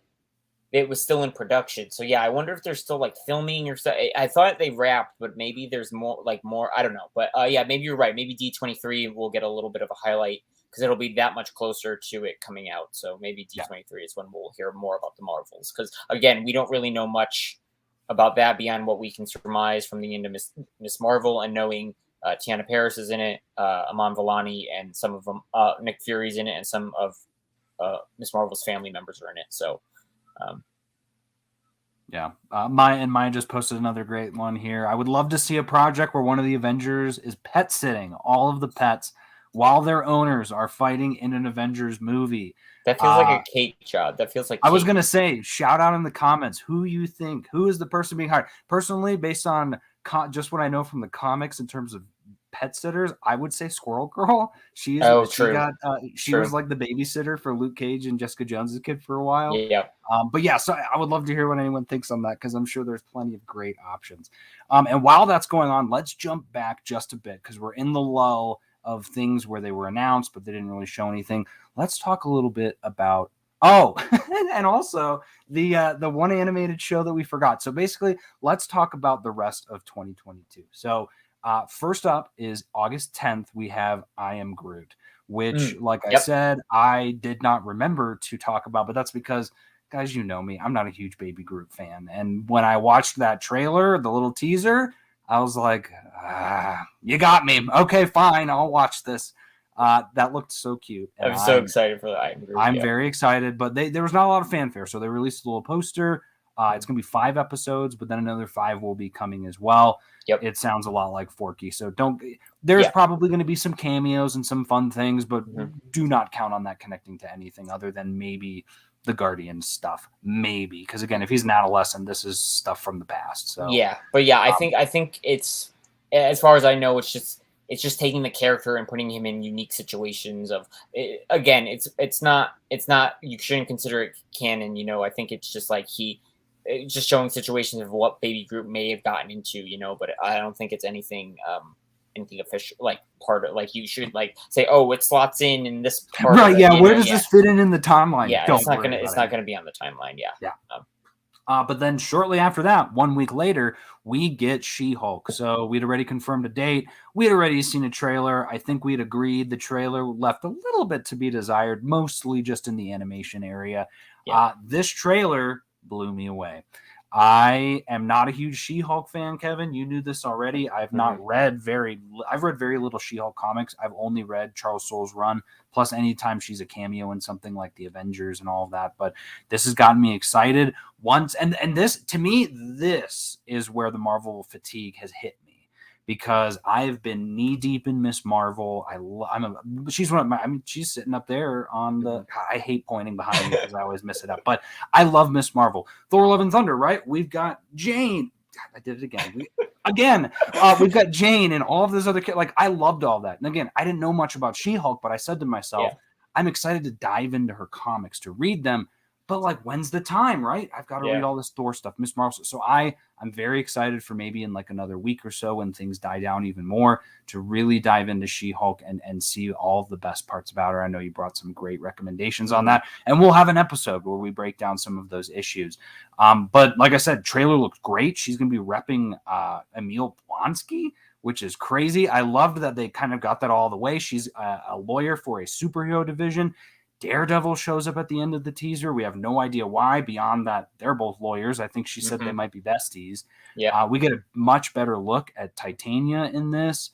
it was still in production. So I wonder if they're still like filming or stuff. I thought they wrapped, but maybe there's more. I don't know. But maybe you're right. Maybe D23 will get a little bit of a highlight because it'll be that much closer to it coming out. So maybe D23 is when we'll hear more about the Marvels. Because again, we don't really know much about that beyond what we can surmise from the end of Miss Marvel and knowing Tiana Paris is in it, Aman Vellani, and some of them, Nick Fury's in it, and some of Miss Marvel's family members are in it. So, yeah, Maya just posted another great one here. I would love to see a project where one of the Avengers is pet sitting all of the pets while their owners are fighting in an Avengers movie. that feels like a Kate job. That feels like I was going to say, shout out in the comments who you think, who is the person being hired. Personally, based on just what I know from the comics in terms of pet sitters, I would say Squirrel Girl. She was like the babysitter for Luke Cage and Jessica Jones's kid for a while. Yeah. But yeah, so I would love to hear what anyone thinks on that, because I'm sure there's plenty of great options. And while that's going on, let's jump back just a bit, because we're in the lull of things where they were announced, but they didn't really show anything. Let's talk a little bit about and also the one animated show that we forgot. So basically, let's talk about the rest of 2022. So first up is August 10th. We have I Am Groot, which, I said, I did not remember to talk about, but that's because, guys, you know me, I'm not a huge Baby Groot fan. And when I watched that trailer, the little teaser, I was like, you got me. Okay, fine, I'll watch this. That looked so cute. I'm so excited for that. I'm very excited, but there was not a lot of fanfare, so they released a little poster. It's going to be 5 episodes, but then another 5 will be coming as well. Yep. It sounds a lot like Forky, so there's probably going to be some cameos and some fun things, but do not count on that connecting to anything other than maybe the Guardians stuff. Maybe, because again, if he's an adolescent, this is stuff from the past. So yeah, but yeah, I think it's, as far as I know, it's just taking the character and putting him in unique situations of, again, it's not, you shouldn't consider it canon, I think it's just like just showing situations of what Baby Groot may have gotten into, but I don't think it's anything official, like part of, like, you should say, oh, it slots in this part. Right. Yeah. Where does this fit in the timeline? Yeah. It's not going to be on the timeline. Yeah. Yeah. But then shortly after that, 1 week later, we get She-Hulk. So we'd already confirmed a date. We'd already seen a trailer. I think we'd agreed the trailer left a little bit to be desired, mostly just in the animation area. Yeah. This trailer blew me away. I am not a huge She-Hulk fan, Kevin. You knew this already. I've read very little She-Hulk comics. I've only read Charles Soule's run, plus anytime she's a cameo in something like the Avengers and all of that. But this has gotten me excited and this, to me, this is where the Marvel fatigue has hit me, because I've been knee deep in Miss Marvel. She's one of my, she's sitting up there on the, I hate pointing behind me because I always mess it up, but I love Miss Marvel. Thor: Love and Thunder, right? We've got Jane. God, I did it again. We've got Jane and all of this other, I loved all that. And again, I didn't know much about She-Hulk, but I said to myself, I'm excited to dive into her comics, to read them. But when's the time, right? I've got to read all this Thor stuff, Miss Marvel. So I'm very excited for maybe in another week or so, when things die down even more, to really dive into She-Hulk and see all of the best parts about her. I know you brought some great recommendations on that, and we'll have an episode where we break down some of those issues. But like I said, trailer looks great. She's going to be repping Emil Blonsky, which is crazy. I loved that they kind of got that all the way. She's a lawyer for a superhero division. Daredevil shows up at the end of the teaser. We have no idea why, beyond that they're both lawyers. I think she said they might be besties. Yeah. We get a much better look at Titania in this.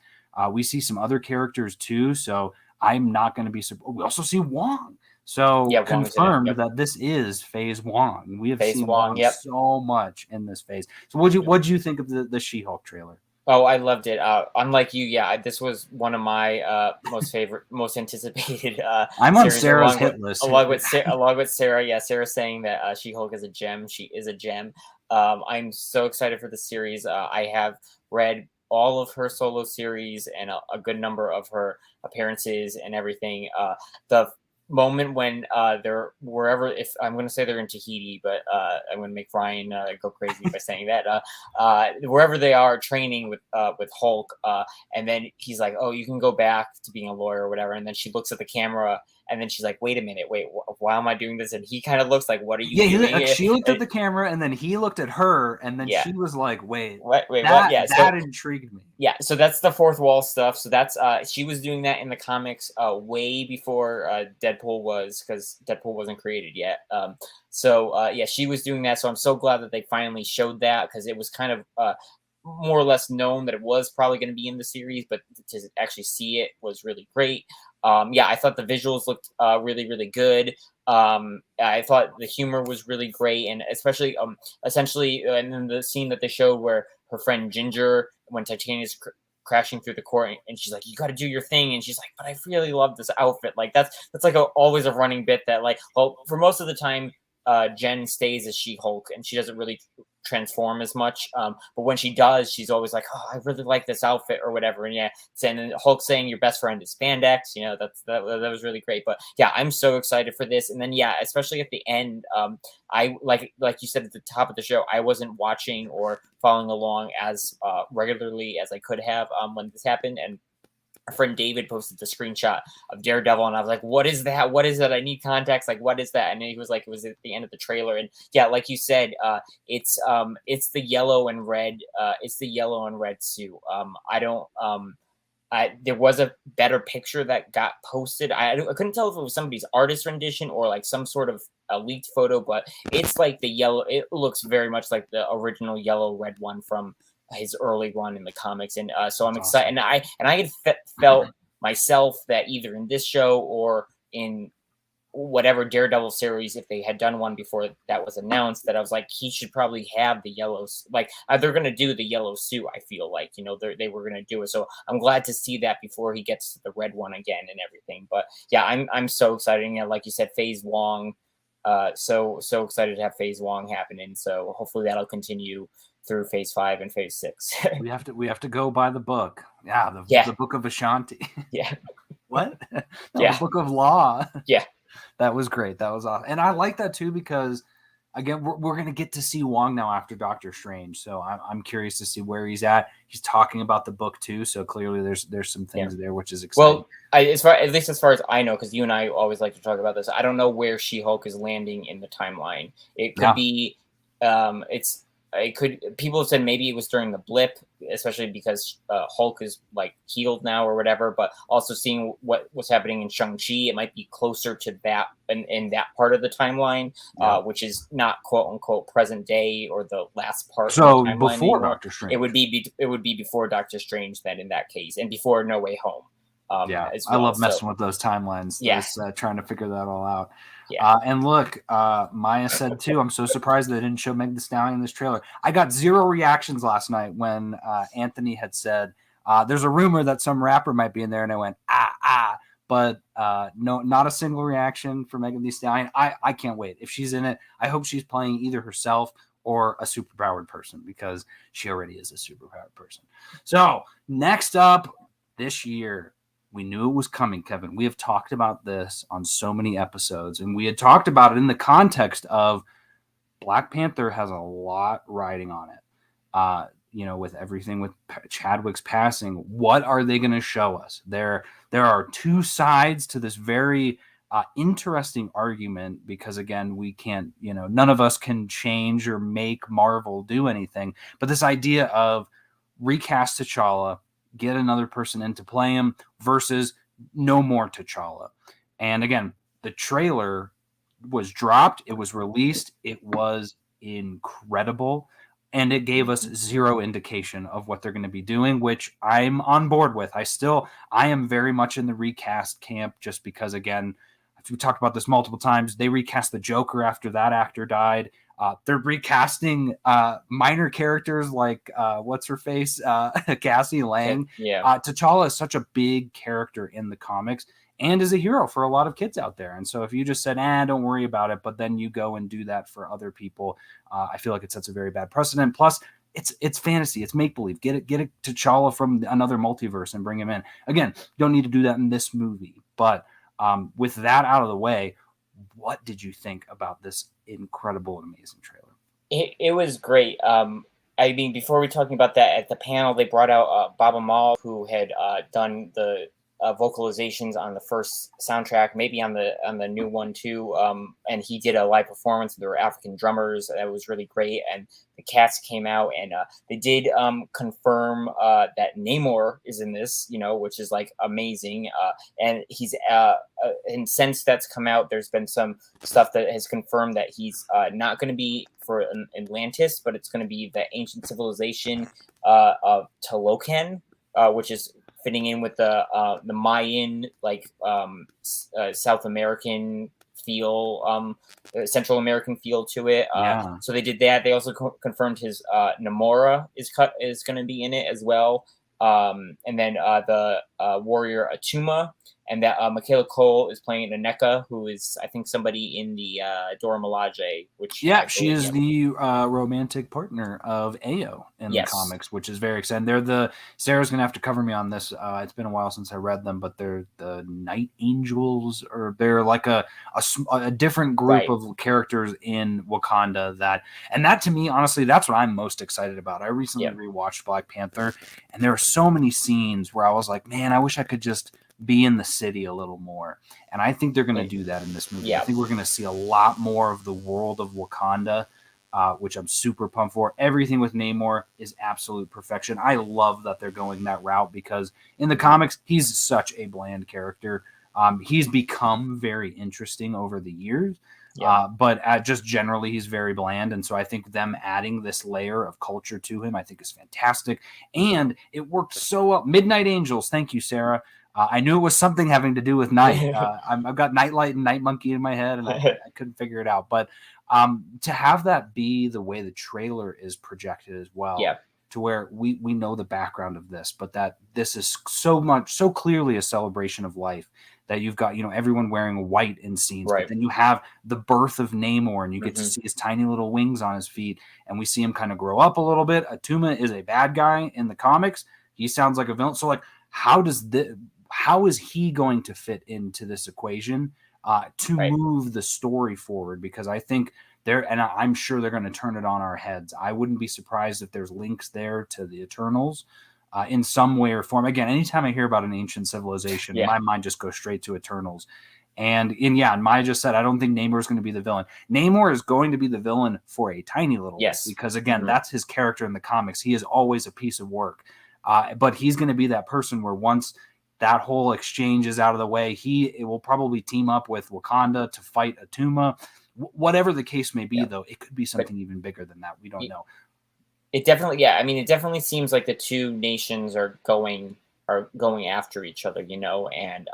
We see some other characters too, so I'm not going to be surprised. We also see Wong. So confirmed that this is Phase Wong. We have seen Wong so much in this phase. So what'd you think of the She-Hulk trailer? Oh, I loved it. Unlike you, this was one of my most anticipated. I'm on Sarah's hit list. Along with Sarah, Sarah's saying that She-Hulk is a gem. She is a gem. I'm so excited for the series. I have read all of her solo series and a good number of her appearances and everything. The moment when they're wherever, if I'm going to say they're in Tahiti, but I'm going to make Ryan go crazy by saying that wherever they are training with Hulk, and then he's like, oh, you can go back to being a lawyer or whatever, and then she looks at the camera and then she's like, wait a minute, why am I doing this? And he kind of looks like, what are you doing? She looked at the camera and then he looked at her and then she was like, wait, what? That intrigued me. Yeah, so that's the fourth wall stuff. So that's she was doing that in the comics way before Deadpool was, because Deadpool wasn't created yet. She was doing that. So I'm so glad that they finally showed that, because it was kind of more or less known that it was probably going to be in the series, but to actually see it was really great. Yeah, I thought the visuals looked really, really good. I thought the humor was really great, and especially essentially, and then the scene that they showed where her friend Ginger, when Titania's crashing through the court, and she's like, "You got to do your thing," and she's like, "But I really love this outfit." Like that's like always a running bit that like, well, for most of the time, Jen stays as She-Hulk, and she doesn't really transform as much. But when she does, she's always like, "Oh, I really like this outfit" or whatever. And yeah, and then Hulk saying your best friend is spandex. You know, that was really great. But yeah, I'm so excited for this. And then yeah, especially at the end, I like you said at the top of the show, I wasn't watching or following along as regularly as I could have when this happened, and our friend David posted the screenshot of Daredevil, and I was like, "What is that? What is that? I need context. Like, what is that?" And he was like, "It was at the end of the trailer." And yeah, like you said, it's the yellow and red. It's the yellow and red suit. I don't. There was a better picture that got posted. I couldn't tell if it was somebody's artist rendition or like some sort of a leaked photo, but it's like the yellow. It looks very much like the original yellow red one from his early run in the comics, and so I'm excited. Awesome. And I had felt myself that either in this show or in whatever Daredevil series, if they had done one before that was announced, that I was like, he should probably have the yellows. Like they're gonna do the yellow suit. I feel like they were gonna do it. So I'm glad to see that before he gets to the red one again and everything. But yeah, I'm so excited. You know, like you said, Phase Wong. So excited to have Phase Wong happening. So hopefully that'll continue through Phase 5 and Phase 6. we have to go by the book. Yeah, the book of Ashanti. Yeah. What? No, yeah. The book of law. Yeah. That was great. That was awesome. And I like that too because again, we're going to get to see Wong now after Doctor Strange. So I'm curious to see where he's at. He's talking about the book too. So clearly there's some things there, which is exciting. Well, at least as far as I know, because you and I always like to talk about this, I don't know where She-Hulk is landing in the timeline. It could be, it could. People have said maybe it was during the blip, especially because Hulk is like healed now or whatever. But also seeing what was happening in Shang-Chi, it might be closer to that in that part of the timeline, which is not quote unquote present day or the last part. So of the timeline before anymore. Doctor Strange, it would be before Doctor Strange then in that case, and before No Way Home. As well. I love messing with those timelines. Trying to figure that all out. Yeah. And look, Maya said too, I'm so surprised they didn't show Meg Thee Stallion in this trailer. I got 0 reactions last night when Anthony had said, there's a rumor that some rapper might be in there, and I went, but no, not a single reaction for Megan Thee Stallion. I can't wait. If she's in it, I hope she's playing either herself or a superpowered person, because she already is a superpowered person. So next up this year, we knew it was coming, Kevin. We have talked about this on so many episodes, and we had talked about it in the context of Black Panther has a lot riding on it. With everything with Chadwick's passing, what are they going to show us? There are two sides to this very interesting argument, because again, we can't, none of us can change or make Marvel do anything. But this idea of recast T'Challa, get another person in to play him, versus no more T'Challa. And again, the trailer was dropped. It was released. It was incredible. And it gave us 0 indication of what they're going to be doing, which I'm on board with. I am very much in the recast camp, just because, again, we talked about this multiple times. They recast the Joker after that actor died. They're recasting minor characters like what's her face, Cassie Lang. T'Challa is such a big character in the comics and is a hero for a lot of kids out there. And so if you just said, don't worry about it, but then you go and do that for other people, I feel like it sets a very bad precedent. Plus, it's fantasy, it's make believe. Get it T'Challa from another multiverse and bring him in. Again, you don't need to do that in this movie, but with that out of the way, what did you think about this incredible and amazing trailer? It was great. I mean, before we talking about that, at the panel, they brought out Baba Mal, who had done the vocalizations on the first soundtrack, maybe on the new one too. And he did a live performance. There were African drummers. That was really great. And the cast came out, and they did confirm that Namor is in this, which is like amazing. And he's and since that's come out, there's been some stuff that has confirmed that he's not going to be for Atlantis, but it's going to be the ancient civilization of Talokan, which is fitting in with the Mayan South American feel, Central American feel to it. Yeah. So they did that. They also confirmed his Namora is going to be in it as well. And then the warrior Atuma, and that Michaela Cole is playing Aneka, who is, I think, somebody in the Dora Milaje, which She is the romantic partner of Ao in the comics, which is very exciting. Sarah's gonna have to cover me on this. It's been a while since I read them, but they're the Night Angels, or they're like a different group of characters in Wakanda. That to me, honestly, that's what I'm most excited about. I recently rewatched Black Panther, and there are so many scenes where I was like, man, I wish I could just be in the city a little more. And I think they're going to do that in this movie. Yeah. I think we're going to see a lot more of the world of Wakanda, which I'm super pumped for. Everything with Namor is absolute perfection. I love that they're going that route, because in the comics, he's such a bland character. He's become very interesting over the years, but just generally, he's very bland. And so I think them adding this layer of culture to him, I think is fantastic. And it worked so well. Midnight Angels. Thank you, Sarah. I knew it was something having to do with night. I've got Nightlight and Night Monkey in my head, and I couldn't figure it out. But to have that be the way the trailer is projected as well, to where we know the background of this, but that this is so clearly a celebration of life, that you've got, everyone wearing white in scenes, but then you have the birth of Namor, and you get to see his tiny little wings on his feet, and we see him kind of grow up a little bit. Atuma is a bad guy in the comics. He sounds like a villain. So, like, how is he going to fit into this equation to move the story forward? Because I think I'm sure they're going to turn it on our heads. I wouldn't be surprised if there's links there to the Eternals in some way or form. Again, anytime I hear about an ancient civilization, my mind just goes straight to Eternals. And Maya just said, I don't think Namor is going to be the villain. Namor is going to be the villain for a tiny little bit, because, again, that's his character in the comics. He is always a piece of work. But he's going to be that person where once that whole exchange is out of the way, it will probably team up with Wakanda to fight Atuma. Whatever the case may be, though, it could be something even bigger than that. We don't know. It definitely, it definitely seems like the two nations are going after each other, and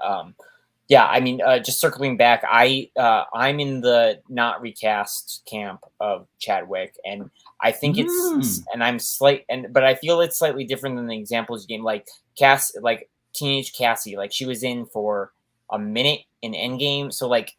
just circling back, I'm in the not recast camp of Chadwick, and I think but I feel it's slightly different than the examples you gave, like teenage Cassie, like she was in for a minute in Endgame, so like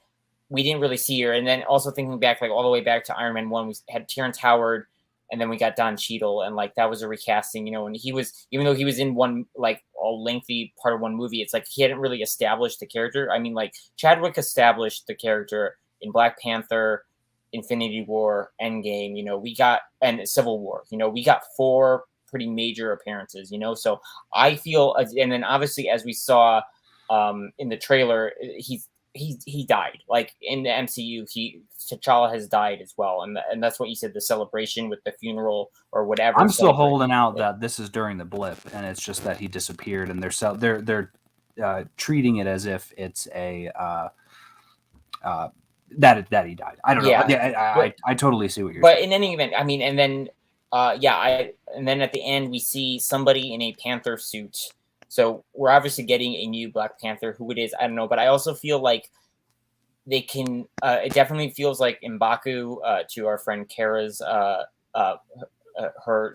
we didn't really see her. And then also thinking back, like all the way back to Iron Man 1, we had Terrence Howard, and then we got Don Cheadle, and like that was a recasting, and he was, even though he was in one, like a lengthy part of one movie, it's like he hadn't really established the character. I mean, like Chadwick established the character in Black Panther, Infinity War, Endgame, we got, and Civil War, we got 4 pretty major appearances, so I feel, and then obviously as we saw in the trailer, he died, like in the MCU, T'Challa has died as well, and that's what you said, the celebration with the funeral or whatever. I'm still holding out that this is during the blip, and it's just that he disappeared, and they're treating it as if it's a that he died. I don't know. I totally see what you're saying. But in any event, I mean, and then and then at the end we see somebody in a Panther suit. So we're obviously getting a new Black Panther. Who it is, I don't know. But I also feel like they can. It definitely feels like M'Baku, to our friend Kara's.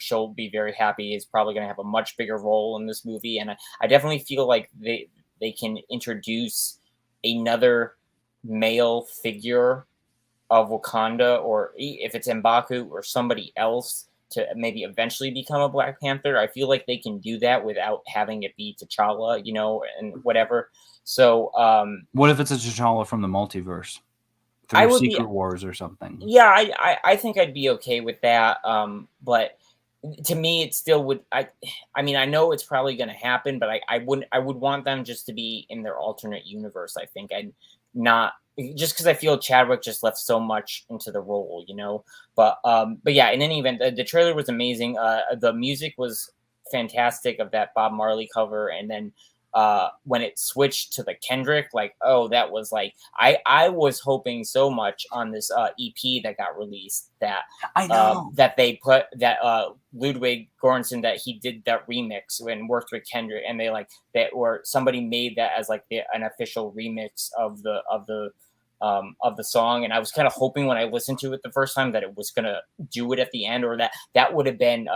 She'll be very happy. Is probably going to have a much bigger role in this movie, and I definitely feel like they can introduce another male figure of Wakanda, or if it's M'Baku or somebody else, to maybe eventually become a Black Panther. I feel like they can do that without having it be T'Challa, and whatever. So, what if it's a T'Challa from the multiverse through Secret Wars or something? Yeah, I think I'd be okay with that. But to me, it still would. I mean, I know it's probably going to happen, but I would want them just to be in their alternate universe. I think I'd not. Just because I feel Chadwick just left so much into the role, But yeah, in any event, the trailer was amazing. The music was fantastic of that Bob Marley cover, and then when it switched to the Kendrick, like, oh, that was like I was hoping so much on this EP that got released that I know. that they put that Ludwig Göransson, that he did that remix and worked with Kendrick, and they like that, or somebody made that as like an official remix of the song. And I was kind of hoping when I listened to it the first time that it was gonna do it at the end, or that would have been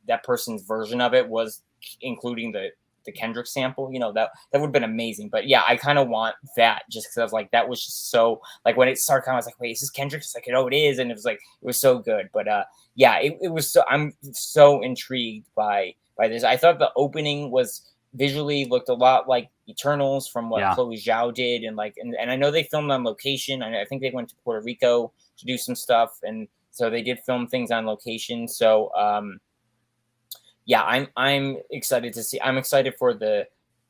that person's version of it was including the Kendrick sample, that would have been amazing. But yeah, I kind of want that, just because I was like, that was just so, like, when it started, I was like, wait, is this Kendrick? It's like, oh, it is. And it was like, it was so good. But yeah, it was so, I'm so intrigued by this. I thought the opening was visually looked a lot like Eternals from what Chloe Zhao did. And like, and I know they filmed on location. I think they went to Puerto Rico to do some stuff. And so they did film things on location. So, yeah, I'm excited to see. I'm excited for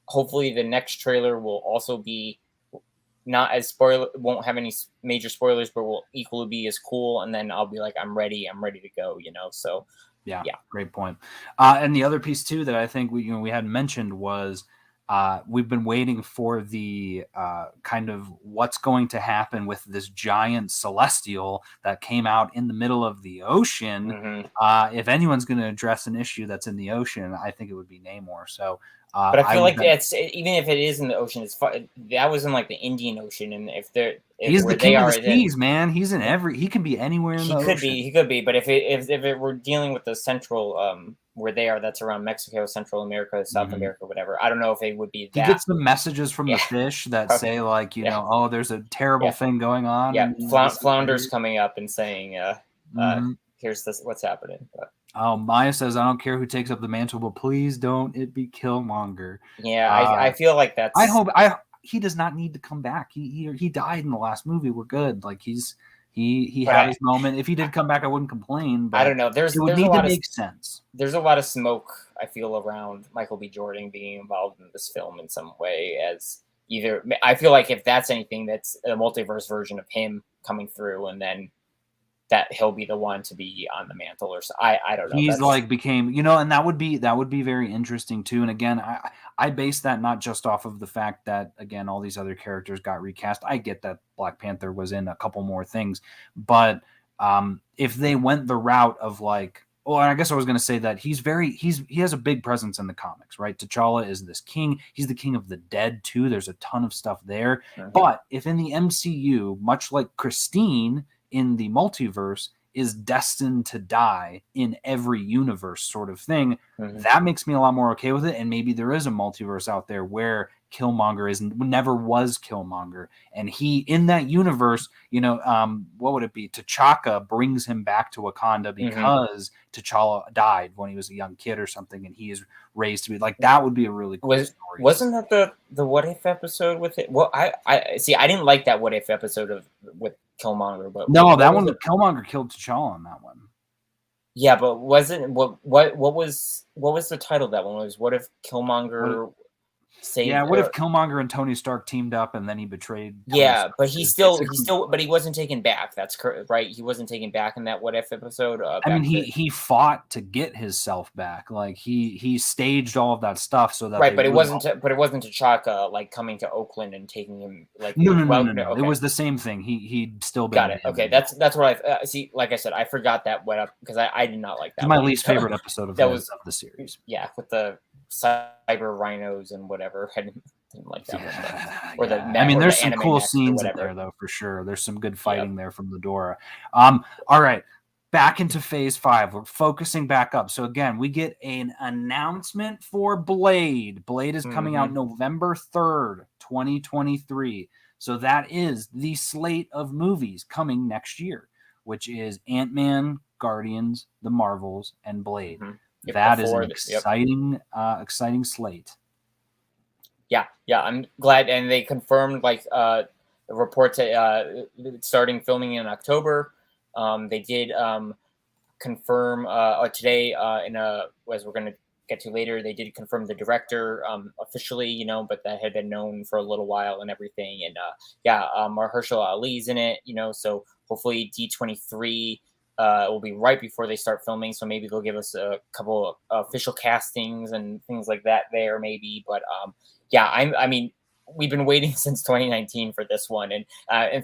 hopefully the next trailer will also be not as won't have any major spoilers, but will equally be as cool. And then I'll be like, I'm ready to go, So yeah, great point. And the other piece too that I think we hadn't mentioned was we've been waiting for the kind of what's going to happen with this giant celestial that came out in the middle of the ocean. Mm-hmm. If anyone's going to address an issue that's in the ocean, I think it would be Namor. So, but I feel like it's, even if it is in the ocean, that was in like the Indian Ocean, and he's the king of the seas, man. He's in he can be anywhere in the ocean. He could be, but if it were dealing with the central where they are, that's around Mexico, Central America, South America, whatever. I don't know if it would be that. He gets the messages from the fish that say like, oh, there's a terrible thing going on. Yeah, Flounder's coming up and saying, here's what's happening. But. Oh, Maya says, I don't care who takes up the mantle, but please don't it be Killmonger. Yeah, I feel like that's. I hope he does not need to come back. He died in the last movie. We're good. Like he had his moment. If he did come back, I wouldn't complain. But I don't know. It would need to make sense. There's a lot of smoke, I feel, around Michael B. Jordan being involved in this film in some way. As either, I feel like if that's anything, that's a multiverse version of him coming through, and then that he'll be the one to be on the mantle, or so. I don't know. He's like became, and that would be very interesting too. And again, I base that not just off of the fact that, again, all these other characters got recast. I get that Black Panther was in a couple more things, but if they went the route of like, well, I guess I was going to say that he has a big presence in the comics, right? T'Challa is this king. He's the king of the dead too. There's a ton of stuff there. Mm-hmm. But if in the MCU, much like Christine in the multiverse is destined to die in every universe sort of thing, that makes me a lot more okay with it. And maybe there is a multiverse out there where Killmonger never was Killmonger, and he in that universe, what would it be? T'Chaka brings him back to Wakanda because T'Challa died when he was a young kid or something, and he is raised to be like, that would be a really cool story. Wasn't that the What If episode with it? Well, I see. I didn't like that What If episode with Killmonger, but no, that one Killmonger killed T'Challa on that one. Yeah, but wasn't what was the title of that one? Was What If Killmonger saved? Yeah, what if Killmonger and Tony Stark teamed up and then he betrayed? Yeah, but he wasn't taken back. That's correct, right? He wasn't taken back in that What If episode. I mean, he fought to get his self back. Like he staged all of that stuff so that but it wasn't T'Chaka like coming to Oakland and taking him like no. Okay. It was the same thing. He'd still been. Got it. Okay, that's what I see. Like I said, I forgot that What Up because I did not like that. It's my least favorite episode of the series. Yeah, with the cyber rhinos and whatever. I didn't like that one. I mean, there's some cool scenes in there though, for sure. There's some good fighting there from Ghidorah. All right, back into Phase 5. We're focusing back up. So again, we get an announcement for Blade. Blade is coming out November 3rd, 2023. So that is the slate of movies coming next year, which is Ant-Man, Guardians, The Marvels, and Blade. Yep, that is an exciting slate. Yeah, I'm glad, and they confirmed the reports starting filming in October. They did confirm today as we're going to get to later. They did confirm the director officially, but that had been known for a little while and everything. And Mahershala Ali's in it, so hopefully D23. it will be right before they start filming, so maybe they'll give us a couple of official castings and things like that there, maybe. But yeah, I mean, we've been waiting since 2019 for this one, and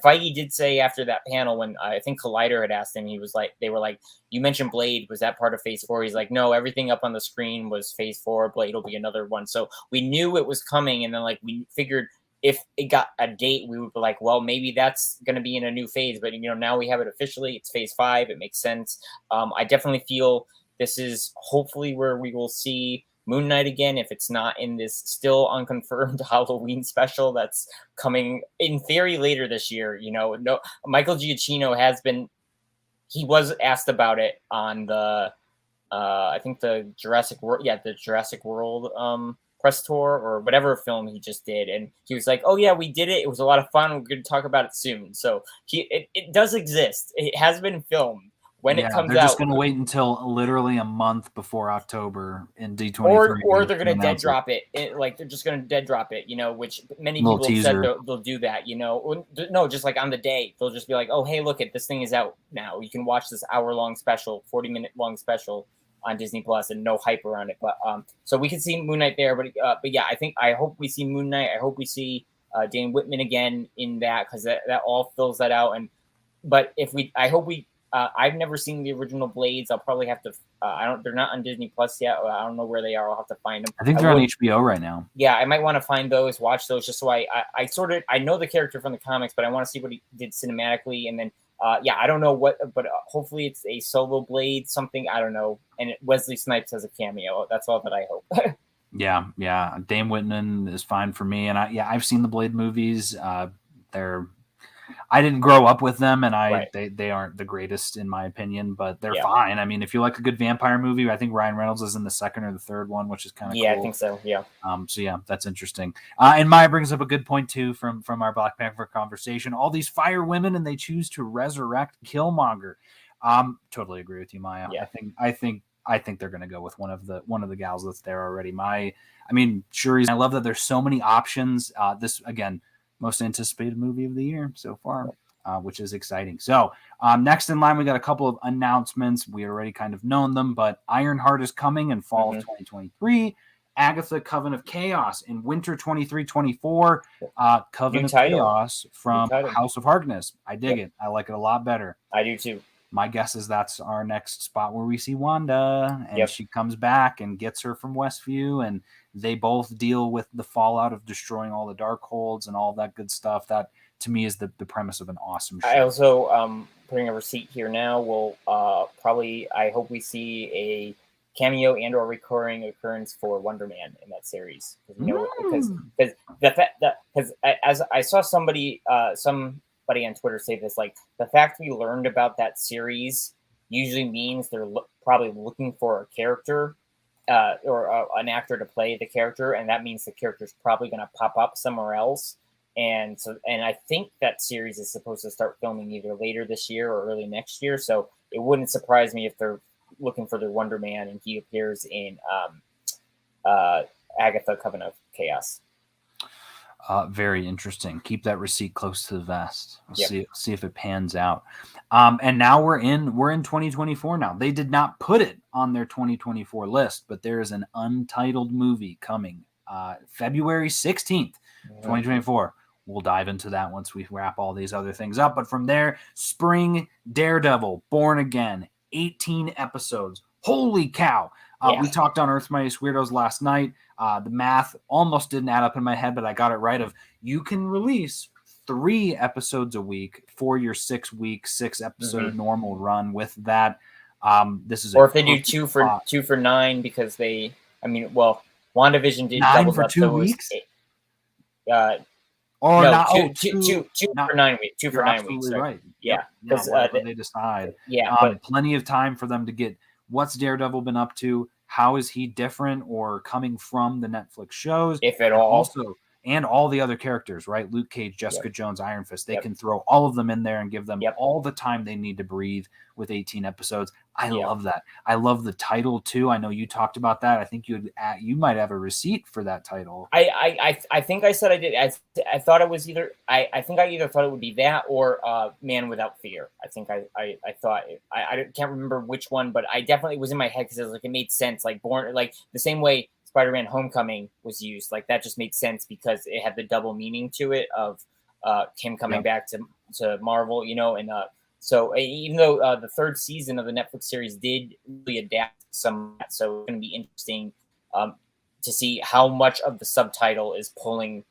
Feige did say after that panel when I think Collider had asked him, he was like, they were like, "You mentioned Blade, was that part of Phase 4?" He's like, "No, everything up on the screen was Phase 4. Blade will be another one." So we knew it was coming, and then like we figured if it got a date, we would be like, well, maybe that's going to be in a new phase. But, now we have it officially. It's Phase 5. It makes sense. I definitely feel this is hopefully where we will see Moon Knight again, if it's not in this still unconfirmed Halloween special that's coming in theory later this year. No, Michael Giacchino he was asked about it on the, I think the Jurassic World press tour or whatever film he just did, and he was like, "Oh yeah, we did it. It was a lot of fun. We're going to talk about it soon." So it does exist. It has been filmed. When it comes they're out, just going to wait until literally a month before October in D23, or they're going to dead drop it. Like they're just going to dead drop it, which many people have said they'll do that. No, just like on the day, they'll just be like, "Oh hey, look, this thing is out now. You can watch this hour-long special, 40-minute long special on Disney Plus," and no hype around it. But so we can see Moon Knight there. But yeah, I hope we see Moon Knight. I hope we see Dane Whitman again in that, because that all fills that out. I hope we. I've never seen the original Blades. I'll probably have to. They're not on Disney Plus yet. I don't know where they are. I'll have to find them. I think they're on HBO right now. Yeah, I might want to find those, watch those, just so I know the character from the comics, but I want to see what he did cinematically, and then. I don't know what, but hopefully it's a solo Blade, something, I don't know. And Wesley Snipes has a cameo. That's all that I hope. Yeah. Dane Whitman is fine for me. And I've seen the Blade movies. I didn't grow up with them, and they aren't the greatest in my opinion, but they're fine. I mean, if you like a good vampire movie, I think Ryan Reynolds is in the second or the third one, which is kind of cool. I think so. Yeah. So yeah, that's interesting. And Maya brings up a good point too from our Black Panther conversation. All these fire women, and they choose to resurrect Killmonger. Totally agree with you, Maya. Yeah. I think they're going to go with one of the gals that's there already. I love that there's so many options. This again. Most anticipated movie of the year so far, which is exciting. So next in line, we got a couple of announcements. We already kind of known them, but Ironheart is coming in fall of 2023. Agatha, Coven of Chaos in winter 23-24. Coven of Chaos from House of Harkness. I dig it. I like it a lot better. I do too. My guess is that's our next spot where we see Wanda, and she comes back and gets her from Westview, and they both deal with the fallout of destroying all the Darkholds and all that good stuff. That, to me, is the premise of an awesome show. I also, putting a receipt here now, will I hope we see a cameo and or recurring occurrence for Wonder Man in that series. Because the fact that, because as I saw somebody on Twitter say this, like the fact we learned about that series usually means they're probably looking for a character or an actor to play the character, and that means the character's probably going to pop up somewhere else. And I think that series is supposed to start filming either later this year or early next year. So it wouldn't surprise me if they're looking for their Wonder Man and he appears in Agatha, Coven of Chaos. Very interesting. Keep that receipt close to the vest. We'll see if it pans out. And now we're in 2024 now. They did not put it on their 2024 list, but there is an untitled movie coming February 16th, 2024. We'll dive into that once we wrap all these other things up. But from there, spring Daredevil, Born Again, 18 episodes. Holy cow. We talked on Earth's Mightiest Weirdos last night. The math almost didn't add up in my head, but I got it right. You can release 3 episodes a week for your 6-week, 6-episode normal run. With that, this is or if they do 2 for 9, because WandaVision did 9 for 2 weeks. 2 for 9 weeks. 2 for 9 weeks. Right. Yeah, because they decide. But plenty of time for them to get what's Daredevil been up to. How is he different or coming from the Netflix shows? If at all. Also, and all the other characters, right? Luke Cage, Jessica Jones, Iron Fist. They can throw all of them in there and give them all the time they need to breathe with 18 episodes. I love that. I love the title too. I know you talked about that. I think you might have a receipt for that title. I think I said I did. I thought it was either I think I either thought it would be that or Man Without Fear. I think I thought I can't remember which one, but I definitely was in my head because it was like it made sense. Like the same way Spider-Man Homecoming was used, like that just made sense because it had the double meaning to it of him coming back to Marvel, and so even though the third season of the Netflix series did really adapt some, so it's going to be interesting to see how much of the subtitle is pulling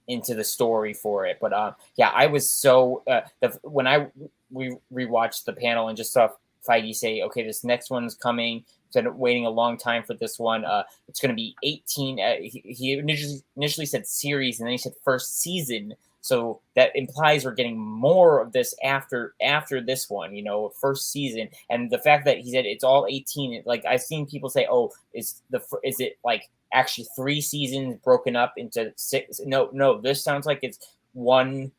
into the story for it. But I was so when we rewatched the panel and just saw Feige say, okay, this next one's coming. Been waiting a long time for this one. It's going to be 18. He initially said series, and then he said first season. So that implies we're getting more of this after this one, first season. And the fact that he said it's all 18, like I've seen people say, oh, is it like actually 3 seasons broken up into 6? No, this sounds like it's one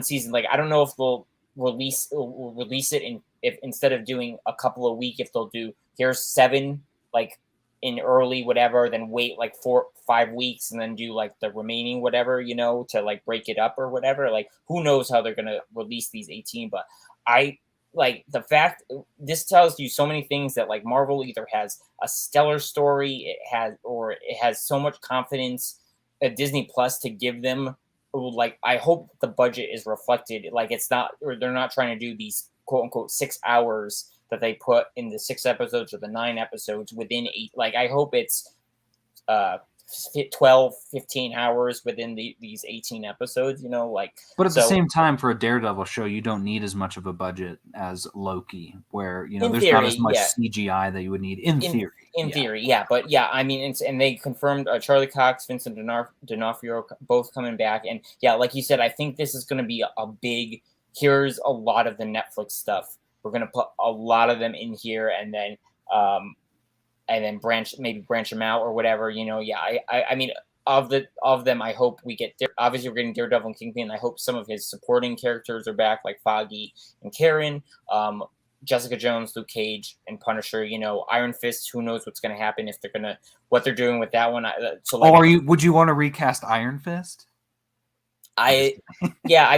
season. Like I don't know if they'll release it if instead of doing a couple of weeks, if they'll do here's 7 like in early whatever, then wait like 4-5 weeks and then do like the remaining whatever, to like break it up or whatever. Like who knows how they're gonna release these 18, but I like the fact this tells you so many things that like Marvel either has a stellar story, it has so much confidence at Disney Plus to give them. Like I hope the budget is reflected. Like it's not, or they're not trying to do these quote unquote 6 hours that they put in the 6 episodes or the 9 episodes within 8. Like I hope it's 12-15 hours within these 18 episodes, But at the same time, for a Daredevil show, you don't need as much of a budget as Loki, where there's theory, not as much CGI that you would need in theory. In theory, yeah, but yeah, I mean, and they confirmed Charlie Cox, Vincent D'Onofrio both coming back, and yeah, like you said, I think this is going to be a big. Here's a lot of the Netflix stuff. We're going to put a lot of them in here, and then branch them out or whatever. Yeah, I mean, of them, I hope we get. Obviously, we're getting Daredevil and Kingpin. I hope some of his supporting characters are back, like Foggy and Karen. Jessica Jones, Luke Cage, and Punisher. Iron Fist. Who knows what's going to happen if what they're doing with that one? Would you want to recast Iron Fist? I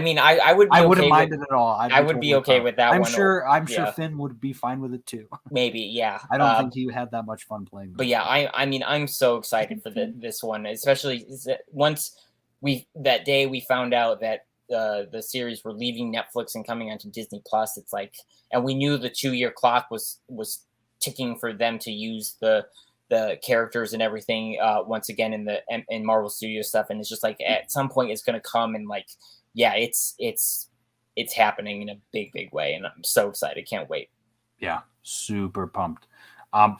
mean, I would. I wouldn't mind it at all. I would be okay with that. I'm sure Finn would be fine with it too. Maybe, yeah. I don't think he had that much fun playing. But yeah, I mean, I'm so excited for this one, especially once that day we found out that the series were leaving Netflix and coming onto Disney Plus. It's like, and we knew the 2-year clock was ticking for them to use the characters and everything once again in Marvel Studio stuff, and it's just like at some point it's going to come, and like it's happening in a big way, and I'm so excited, can't wait. Yeah, super pumped.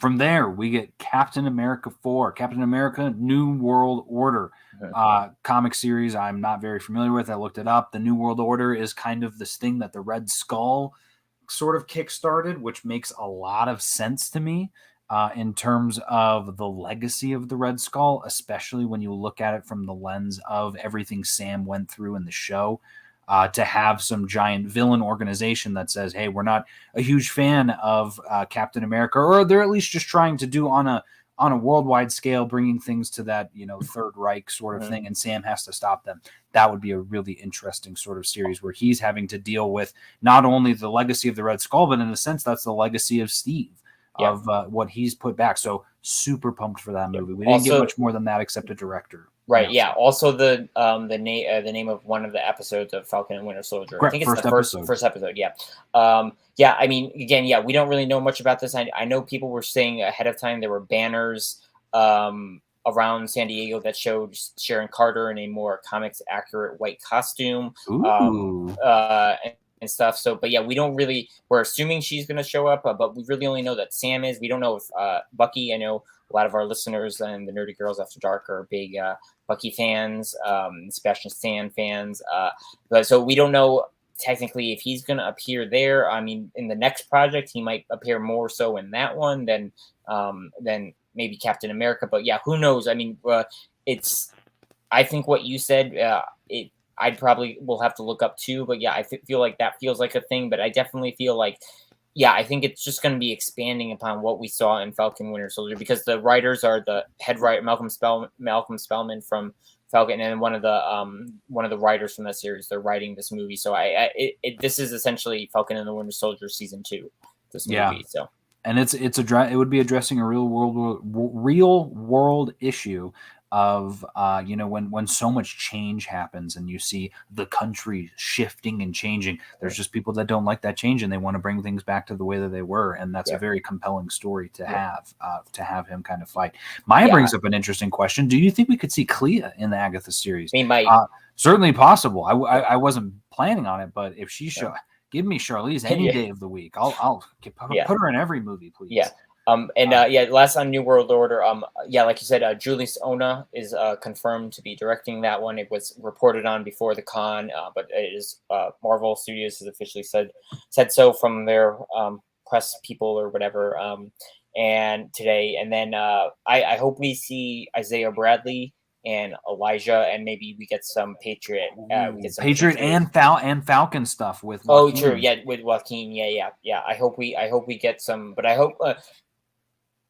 From there we get Captain America 4, Captain America New World Order comic series. I'm not very familiar with. I looked it up. The New World Order is kind of this thing that the Red Skull sort of kickstarted, which makes a lot of sense to me. In terms of the legacy of the Red Skull, especially when you look at it from the lens of everything Sam went through in the show, to have some giant villain organization that says, hey, we're not a huge fan of Captain America, or they're at least just trying to do on a worldwide scale, bringing things to that, Third Reich sort of thing, and Sam has to stop them. That would be a really interesting sort of series where he's having to deal with not only the legacy of the Red Skull, but in a sense, that's the legacy of Steve. Of what he's put back. So super pumped for that movie. We didn't get much more than that except a director. Right. Yeah. Also the name of one of the episodes of Falcon and Winter Soldier. Correct. I think it's the first episode. Yeah. I mean, again, we don't really know much about this. I know people were saying ahead of time there were banners around San Diego that showed Sharon Carter in a more comics accurate white costume. And stuff. So, but yeah, we're assuming she's going to show up, but we really only know that Sam is. We don't know if Bucky, I know a lot of our listeners and the Nerdy Girls After Dark are big Bucky fans, Sebastian Stan fans. But so we don't know technically if he's going to appear there. I mean, in the next project, he might appear more so in that one than maybe Captain America. But yeah, who knows? I mean, I think what you said, I'd probably will have to look up too. But yeah, I feel like that feels like a thing. But I definitely feel like, yeah, I think it's just going to be expanding upon what we saw in Falcon Winter Soldier, because the writers are the head writer Malcolm Spellman from Falcon, and one of the writers from that series. They're writing this movie, so this is essentially Falcon and the Winter Soldier season 2. This movie, so. And it would be addressing a real world issue of when so much change happens and you see the country shifting and changing. There's just people that don't like that change and they want to bring things back to the way that they were, and that's a very compelling story to have him kind of fight. Maya brings up an interesting question. Do you think we could see Clea in the Agatha series? We might. Certainly possible. I wasn't planning on it, but if she should. Give me Charlize any day of the week. I'll put her in every movie, please. Yeah. Last on New World Order. Like you said, Julius Ona is confirmed to be directing that one. It was reported on before the con, but it is Marvel Studios has officially said so from their press people or whatever. And today, and then I hope we see Isaiah Bradley and Elijah, and maybe we get some Patriot. Patriot and Falcon stuff with Joaquin. Oh, true. Yeah, with Joaquin. Yeah. I hope we get some, but I hope.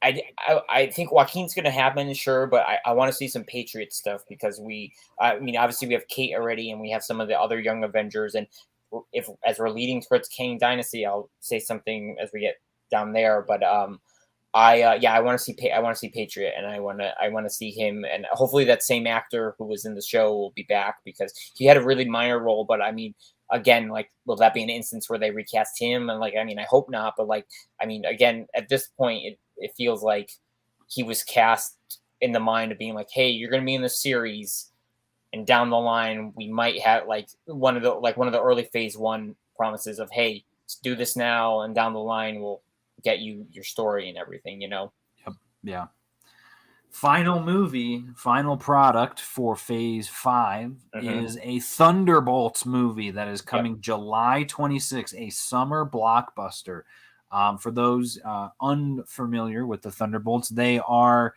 I think Joaquin's going to happen, sure, but I want to see some Patriot stuff, because obviously we have Kate already, and we have some of the other young Avengers, and as we're leading towards Kang Dynasty, I'll say something as we get down there, but I want to see Patriot, and I want to see him, and hopefully that same actor who was in the show will be back, because he had a really minor role. But I mean, again, like, will that be an instance where they recast him? And I hope not. But again, at this point, it feels like he was cast in the mind of being like, hey, you're going to be in the series, and down the line we might have one of the early phase 1 promises of, hey, let's do this now, and down the line we'll get you your story and everything, Yep. Yeah. Final product for phase 5 is a Thunderbolts movie that is coming July 26th, a summer blockbuster. For those unfamiliar with the Thunderbolts, they are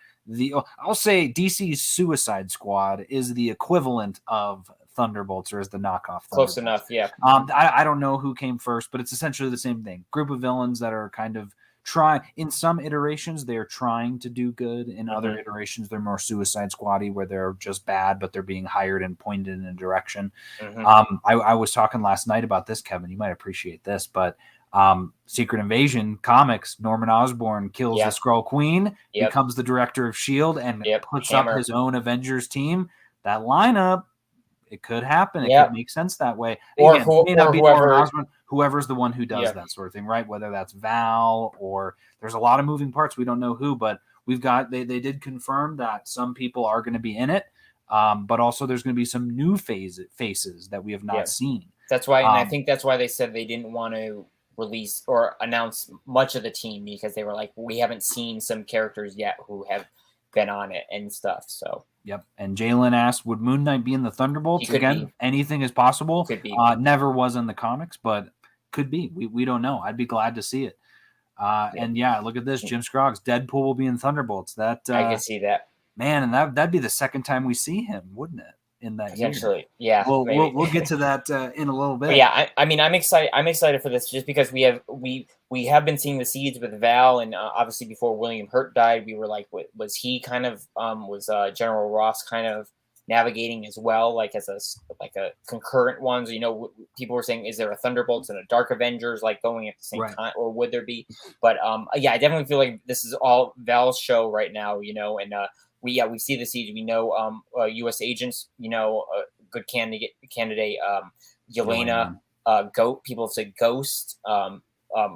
I'll say DC's Suicide Squad is the equivalent of Thunderbolts, or is the knockoff. Close enough, yeah. I don't know who came first, but it's essentially the same thing. Group of villains that are kind of in some iterations they are trying to do good. In other iterations they're more Suicide Squad-y, where they're just bad, but they're being hired and pointed in a direction. I was talking last night about this, Kevin. You might appreciate this, but Secret Invasion comics, Norman Osborn kills the Skrull Queen, becomes the director of S.H.I.E.L.D., and puts up his own Avengers team. That lineup, it could happen. It could make sense that way. Or, again, may not be Norman Osborn, whoever's the one who does that sort of thing, right? Whether that's Val, or there's a lot of moving parts. We don't know who, but we've got they did confirm that some people are going to be in it, but also there's going to be some new faces that we have not seen. That's why, and I think that's why they said they didn't want to release or announce much of the team, because they were like, we haven't seen some characters yet who have been on it and stuff. So and Jalen asked, would Moon Knight be in the Thunderbolts? Again, anything is possible. Could be. Never was in the comics, but could be. We don't know. I'd be glad to see it. And look at this, Jim Scroggs, Deadpool will be in Thunderbolts. That I can see that, man, and that'd be the second time we see him, wouldn't it? In that potentially, year. We'll get to that in a little bit. But I'm excited. I'm excited for this, just because we have been seeing the seeds with Val, and obviously before William Hurt died, we were like, was he kind of was General Ross kind of navigating as well, like as a concurrent ones? People were saying, is there a Thunderbolts and a Dark Avengers going at the same time, or would there be? But I definitely feel like this is all Val's show right now, and we see the seeds. We know U.S. agents, a good candidate, Yelena, Goat. People have said Ghost,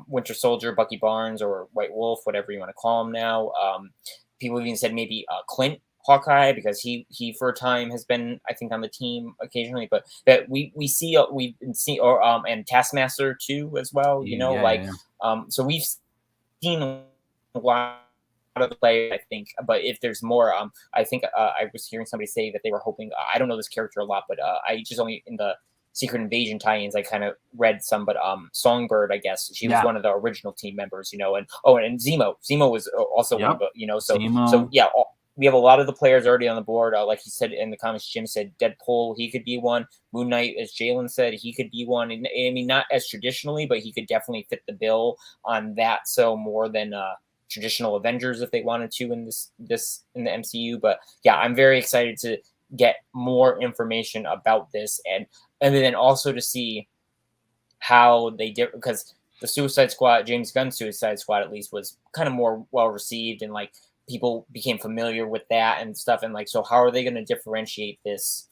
Winter Soldier, Bucky Barnes, or White Wolf, whatever you want to call him now. People even said maybe Clint Hawkeye, because he for a time has been, I think, on the team occasionally. But that we've been seeing, and Taskmaster too as well. So we've seen a lot of the play, I think. But if there's more, I think I was hearing somebody say that they were hoping. I don't know this character a lot, but I just only in the Secret Invasion tie-ins I kind of read some. But Songbird, I guess she was one of the original team members, and Zemo was also one of the, we have a lot of the players already on the board. Like you said in the comments, Jim said Deadpool, he could be one. Moon Knight, as Jalen said, he could be one. And I mean, not as traditionally, but he could definitely fit the bill on that. So more than traditional Avengers if they wanted to in this in the MCU. But yeah, I'm very excited to get more information about this, and then also to see how they did, because the Suicide Squad, James Gunn's Suicide Squad at least, was kind of more well received, and like people became familiar with that and stuff. And like, so how are they going to differentiate this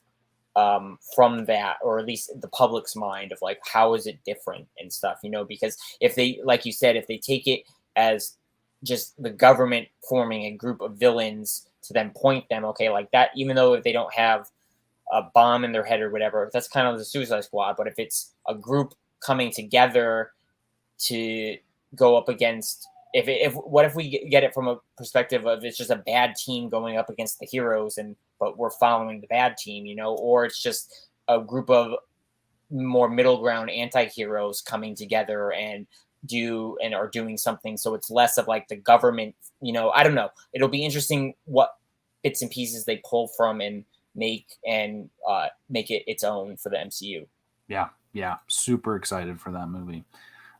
from that, or at least the public's mind of like, how is it different and stuff, because if they, like you said, if they take it as just the government forming a group of villains to then point them, okay, like that, even though if they don't have a bomb in their head or whatever, that's kind of the Suicide Squad. But if it's a group coming together to go up against, what if we get it from a perspective of it's just a bad team going up against the heroes, but we're following the bad team, or it's just a group of more middle ground anti-heroes coming together and are doing something, so it's less of like the government, I don't know. It'll be interesting what bits and pieces they pull from and make it its own for the MCU. Yeah, super excited for that movie.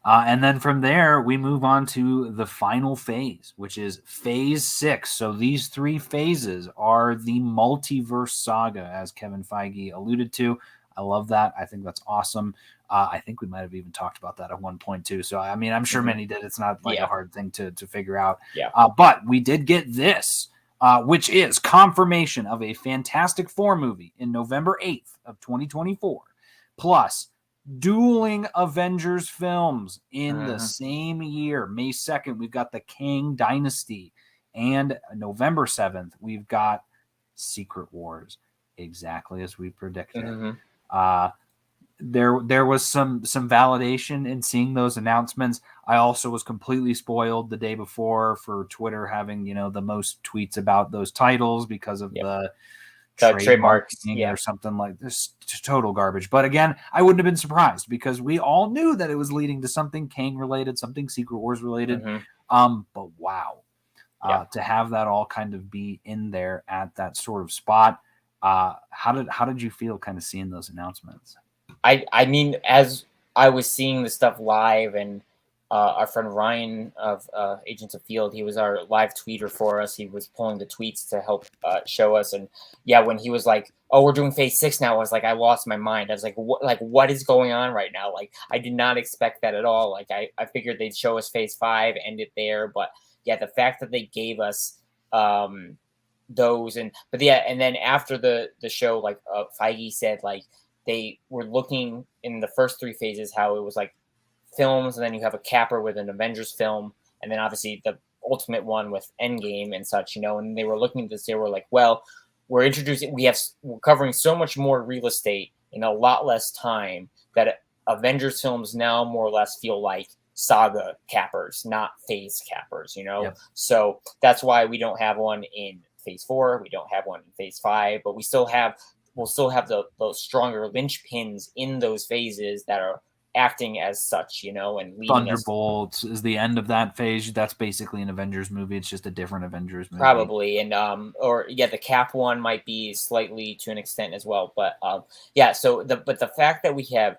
And then from there, we move on to the final phase, which is Phase 6. So these 3 phases are the multiverse saga, as Kevin Feige alluded to. I love that. I think that's awesome. I think we might have even talked about that at one point too. So, I mean, I'm sure many did. It's not like a hard thing to figure out. Yeah. But we did get this, which is confirmation of a Fantastic Four movie in November 8th of 2024, plus dueling Avengers films in the same year. May 2nd, we've got the Kang Dynasty, and November 7th, we've got Secret Wars, exactly as we predicted. There was some validation in seeing those announcements. I also was completely spoiled the day before for Twitter having, the most tweets about those titles because of the trademarks or something like this. Total garbage. But again, I wouldn't have been surprised because we all knew that it was leading to something Kang related, something Secret Wars related. But wow, to have that all kind of be in there at that sort of spot. How did you feel kind of seeing those announcements? I mean, as I was seeing the stuff live, and our friend Ryan of Agents of Field, he was our live tweeter for us. He was pulling the tweets to help show us. And yeah, when he was like, "Oh, we're doing Phase 6 now," I was like, I lost my mind. I was like, what is going on right now? Like, I did not expect that at all. Like, I figured they'd show us Phase 5, end it there. But yeah, the fact that they gave us those, and then after the show, like Feige said, like they were looking in the first 3 phases how it was like films, and then you have a capper with an Avengers film, and then obviously the ultimate one with Endgame and such, and they were looking at this, they were like, well, we're covering so much more real estate in a lot less time that Avengers films now more or less feel like saga cappers, not phase cappers, Yep. So that's why we don't have one in Phase 4, we don't have one in Phase 5, but we'll still have those stronger linchpins in those phases that are acting as such, and leading Thunderbolts is the end of that phase. That's basically an Avengers movie. It's just a different Avengers movie. Probably. And the Cap one might be slightly to an extent as well. But so the fact that we have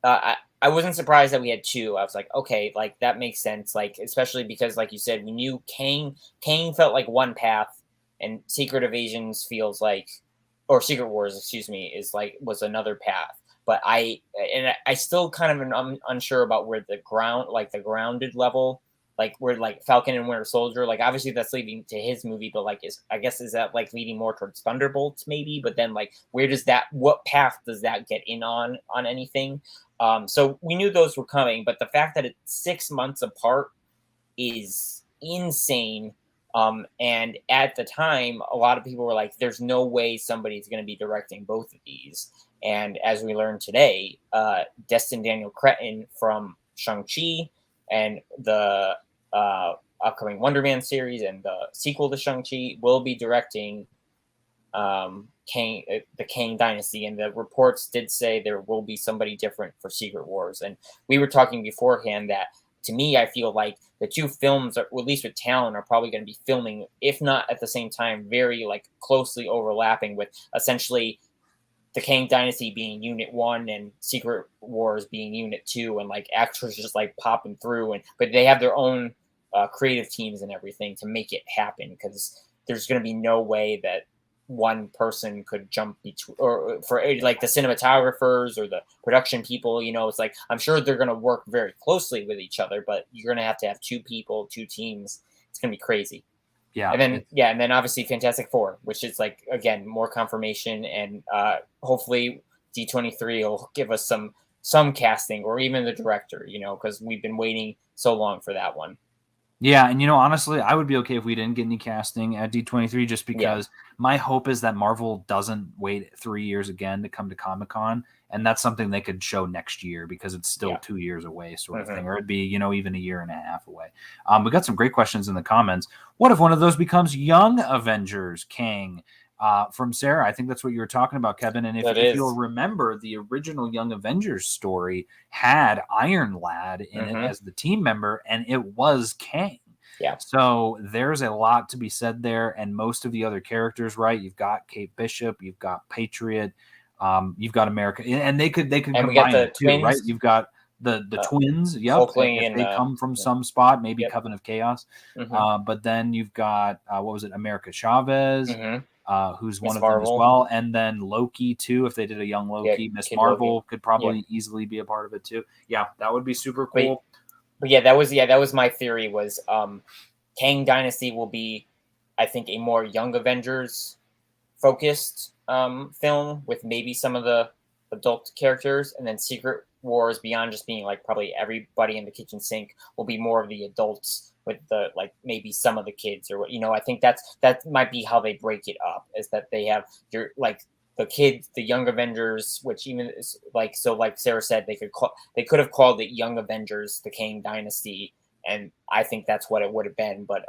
I wasn't surprised that we had 2. I was like, okay, like that makes sense. Like, especially because like you said, we knew Kang felt like one path, and Secret Invasions feels like, or Secret Wars, excuse me, was another path. But I still kind of am unsure about where the grounded level, like where like Falcon and Winter Soldier, like obviously that's leading to his movie, but like is that like leading more towards Thunderbolts maybe? But then like what path does that get in on anything? So we knew those were coming, but the fact that it's 6 months apart is insane. And at the time, a lot of people were like, "There's no way somebody's going to be directing both of these." And as we learned today, Destin Daniel Cretton from Shang-Chi and the upcoming Wonder Man series and the sequel to Shang-Chi will be directing the Kang Dynasty. And the reports did say there will be somebody different for Secret Wars. And we were talking beforehand that to me, I feel like the two films, are, at least with Talon, are probably going to be filming, if not at the same time, very like closely overlapping, with essentially the Kang Dynasty being Unit 1 and Secret Wars being Unit 2, and like actors just like popping through, and but they have their own creative teams and everything to make it happen, because there's going to be no way that one person could jump between, or for like the cinematographers or the production people, it's like, I'm sure they're going to work very closely with each other, but you're going to have two people, two teams. It's going to be crazy. Yeah. And then obviously Fantastic Four, which is like, again, more confirmation, and hopefully D23 will give us some casting, or even the director, because we've been waiting so long for that one. Yeah, and honestly, I would be okay if we didn't get any casting at D23, just because my hope is that Marvel doesn't wait 3 years again to come to Comic-Con, and that's something they could show next year, because it's still 2 years away, sort of thing, or it'd be, even a year and a half away. We got some great questions in the comments. What if one of those becomes Young Avengers, Kang? From Sarah, I think that's what you were talking about, Kevin. And if you'll remember, the original Young Avengers story had Iron Lad in it as the team member, and it was Kang. Yeah. So there's a lot to be said there, and most of the other characters, right? You've got Kate Bishop, you've got Patriot, you've got America, and they could and combine we got the it too, twins, right? You've got the twins, if they come from some spot, maybe Coven of Chaos. But then you've got what was it, America Chavez, who's one of them as well, and then Loki too. If they did a young Loki, Miss Marvel could probably easily be a part of it too. Yeah, that would be super cool. But that was my theory, was Kang Dynasty will be, I think, a more Young Avengers focused film with maybe some of the adult characters, and then Secret Wars, beyond just being like probably everybody in the kitchen sink, will be more of the adults with the like maybe some of the kids, or what, I think that might be how they break it up, is that they have your like the kids, the Young Avengers, which even is like, so like Sarah said, they could have called it Young Avengers, the Kang Dynasty, and I think that's what it would have been. But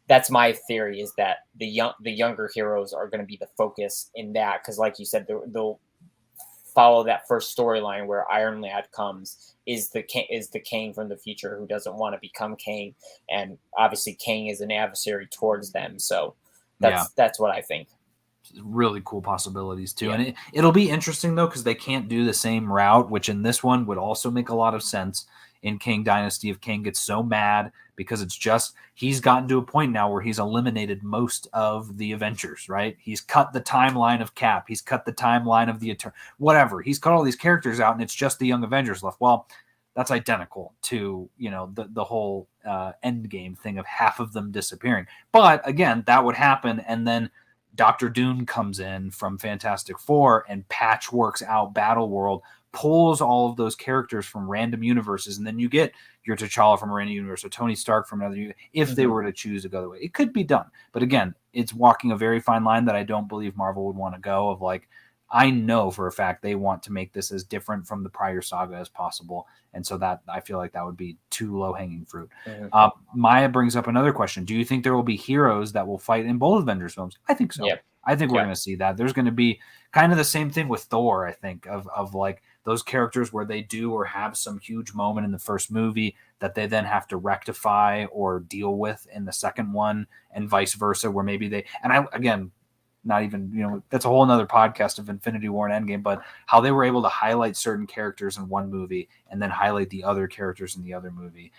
that's my theory, is that the younger heroes are going to be the focus in that, because like you said, they'll follow that first storyline where Iron Lad comes, is the Kang from the future who doesn't want to become Kang, and obviously Kang is an adversary towards them. So that's what I think. Really cool possibilities too. And it'll be interesting though, because they can't do the same route, which in this one would also make a lot of sense. In Kang Dynasty, if Kang gets so mad because he's gotten to a point now where he's eliminated most of the Avengers, right? He's cut the timeline of Cap, he's cut the timeline of the whatever. He's cut all these characters out, and it's just the Young Avengers left. Well, that's identical to the whole Endgame thing of half of them disappearing. But again, that would happen, and then Dr. Doom comes in from Fantastic Four and patchworks out Battle World, pulls all of those characters from random universes, and then you get your T'Challa from a random universe, or Tony Stark from another universe, if they were to choose to go the way. It could be done. But again, it's walking a very fine line that I don't believe Marvel would want to go, of like, I know for a fact they want to make this as different from the prior saga as possible. And so that I feel like that would be too low-hanging fruit. Maya brings up another question. Do you think there will be heroes that will fight in both Avengers films? I think so. I think we're going to see that. There's going to be kind of the same thing with Thor, I think, of like those characters where they do or have some huge moment in the first movie that they then have to rectify or deal with in the second one, and vice versa, where maybe not even, that's a whole nother podcast of Infinity War and Endgame, but how they were able to highlight certain characters in one movie and then highlight the other characters in the other movie.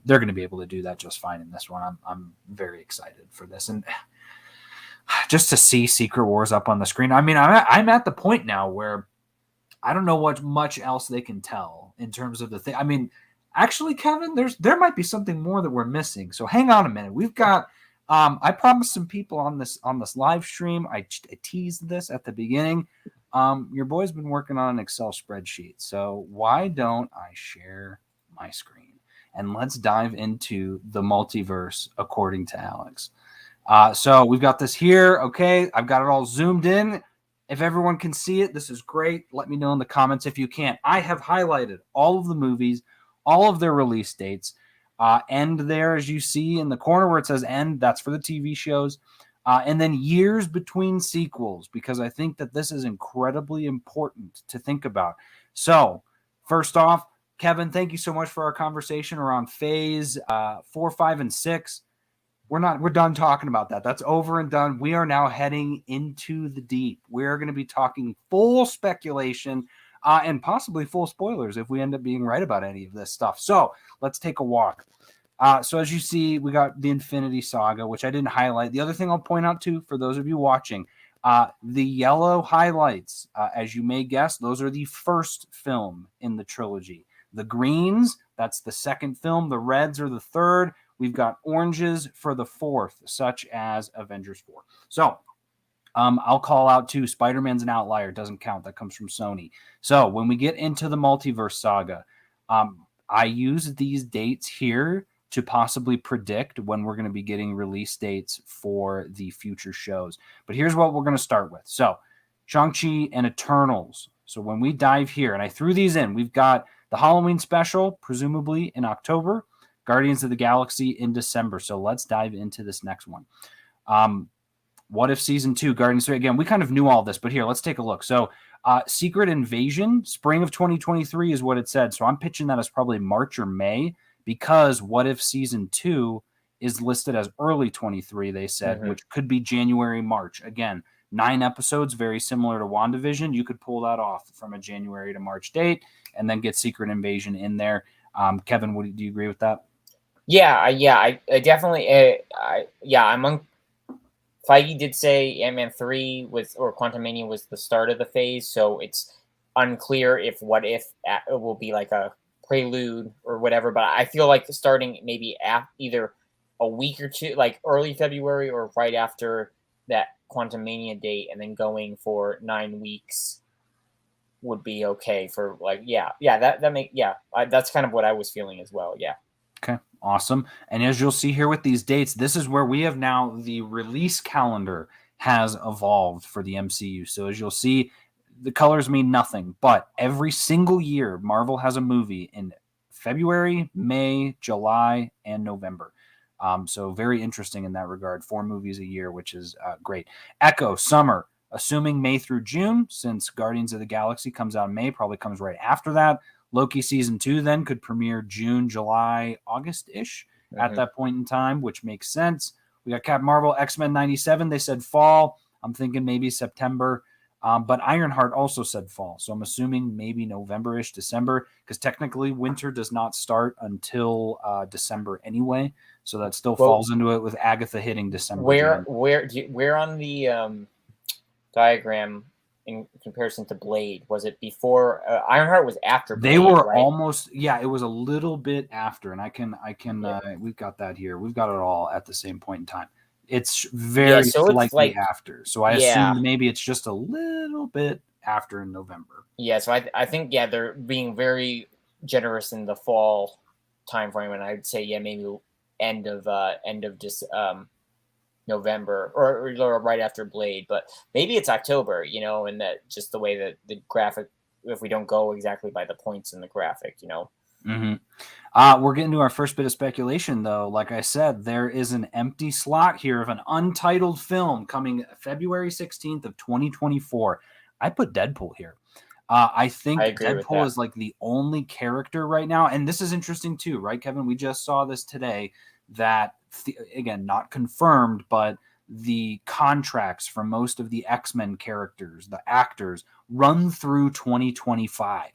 They're going to be able to do that just fine in this one. I'm very excited for this. And just to see Secret Wars up on the screen, I mean, I'm at the point now where I don't know what much else they can tell in terms of the thing. I mean, actually, Kevin, there might be something more that we're missing. So hang on a minute. We've got, I promised some people on this live stream. I teased this at the beginning. Your boy's been working on an Excel spreadsheet. So why don't I share my screen and let's dive into the multiverse according to Alex. So we've got this here. Okay. I've got it all zoomed in. If everyone can see it, this is great. Let me know in the comments if you can't. I have highlighted all of the movies, all of their release dates. End there, as you see in the corner where it says end, that's for the TV shows. And then years between sequels, because I think that this is incredibly important to think about. So first off, Kevin, thank you so much for our conversation around phase 4, 5, and 6. We're done talking about that. That's over and done. We are now heading into the deep. We're going to be talking full speculation and possibly full spoilers if we end up being right about any of this stuff. So let's take a walk. So as you see, we got the Infinity Saga, which I didn't highlight. The other thing I'll point out too, for those of you watching, the yellow highlights, as you may guess, those are the first film in the trilogy. The greens, that's the second film. The reds are the third. We've got oranges for the fourth, such as Avengers 4. So I'll call out too, Spider-Man's an outlier. Doesn't count. That comes from Sony. So when we get into the multiverse saga, I use these dates here to possibly predict when we're going to be getting release dates for the future shows. But here's what we're going to start with. So Shang-Chi and Eternals. So when we dive here, and I threw these in, we've got the Halloween special, presumably in October, Guardians of the Galaxy in December. So let's dive into this next one. What if season 2, Guardians 3? Again, we kind of knew all this, but here, let's take a look. So Secret Invasion, spring of 2023 is what it said. So I'm pitching that as probably March or May, because what if season 2 is listed as early 23, they said, which could be January, March. Again, 9 episodes, very similar to WandaVision. You could pull that off from a January to March date and then get Secret Invasion in there. Kevin, do you agree with that? I definitely, I'm on. Feige did say Ant-Man 3 or Quantumania was the start of the phase, so it's unclear if What If it will be like a prelude or whatever. But I feel like starting maybe either a week or two, like early February or right after that Quantumania date, and then going for 9 weeks would be okay for that's kind of what I was feeling as well. Yeah. Okay, awesome. And as you'll see here with these dates, this is where we have now the release calendar has evolved for the MCU. So as you'll see, the colors mean nothing, but every single year, Marvel has a movie in February, May, July, and November. So very interesting in that regard. 4 movies a year, which is great. Echo, summer, assuming May through June, since Guardians of the Galaxy comes out in May, probably comes right after that. Loki season 2 then could premiere June, July, August-ish at that point in time, which makes sense. We got Captain Marvel, X-Men 97. They said fall. I'm thinking maybe September. But Ironheart also said fall. So I'm assuming maybe November-ish, December, because technically winter does not start until December anyway. So that still falls into it with Agatha hitting December. Where on the diagram in comparison to Blade, was it before Ironheart was after Blade? They were right? almost, it was a little bit after, and I can we've got that here. We've got it all at the same point in time. It's very slightly after. So I assume maybe it's just a little bit after in November. Yeah, so I think they're being very generous in the fall time frame, and I'd say maybe end of just November or right after Blade, but maybe it's October, and that just the way that the graphic, if we don't go exactly by the points in the graphic, We're getting to our first bit of speculation, though. Like I said, there is an empty slot here of an untitled film coming February 16th of 2024. I put Deadpool here. I think Deadpool is like the only character right now, and this is interesting too, right, Kevin? We just saw this today that, again, not confirmed, but the contracts for most of the X-Men characters, the actors, run through 2025.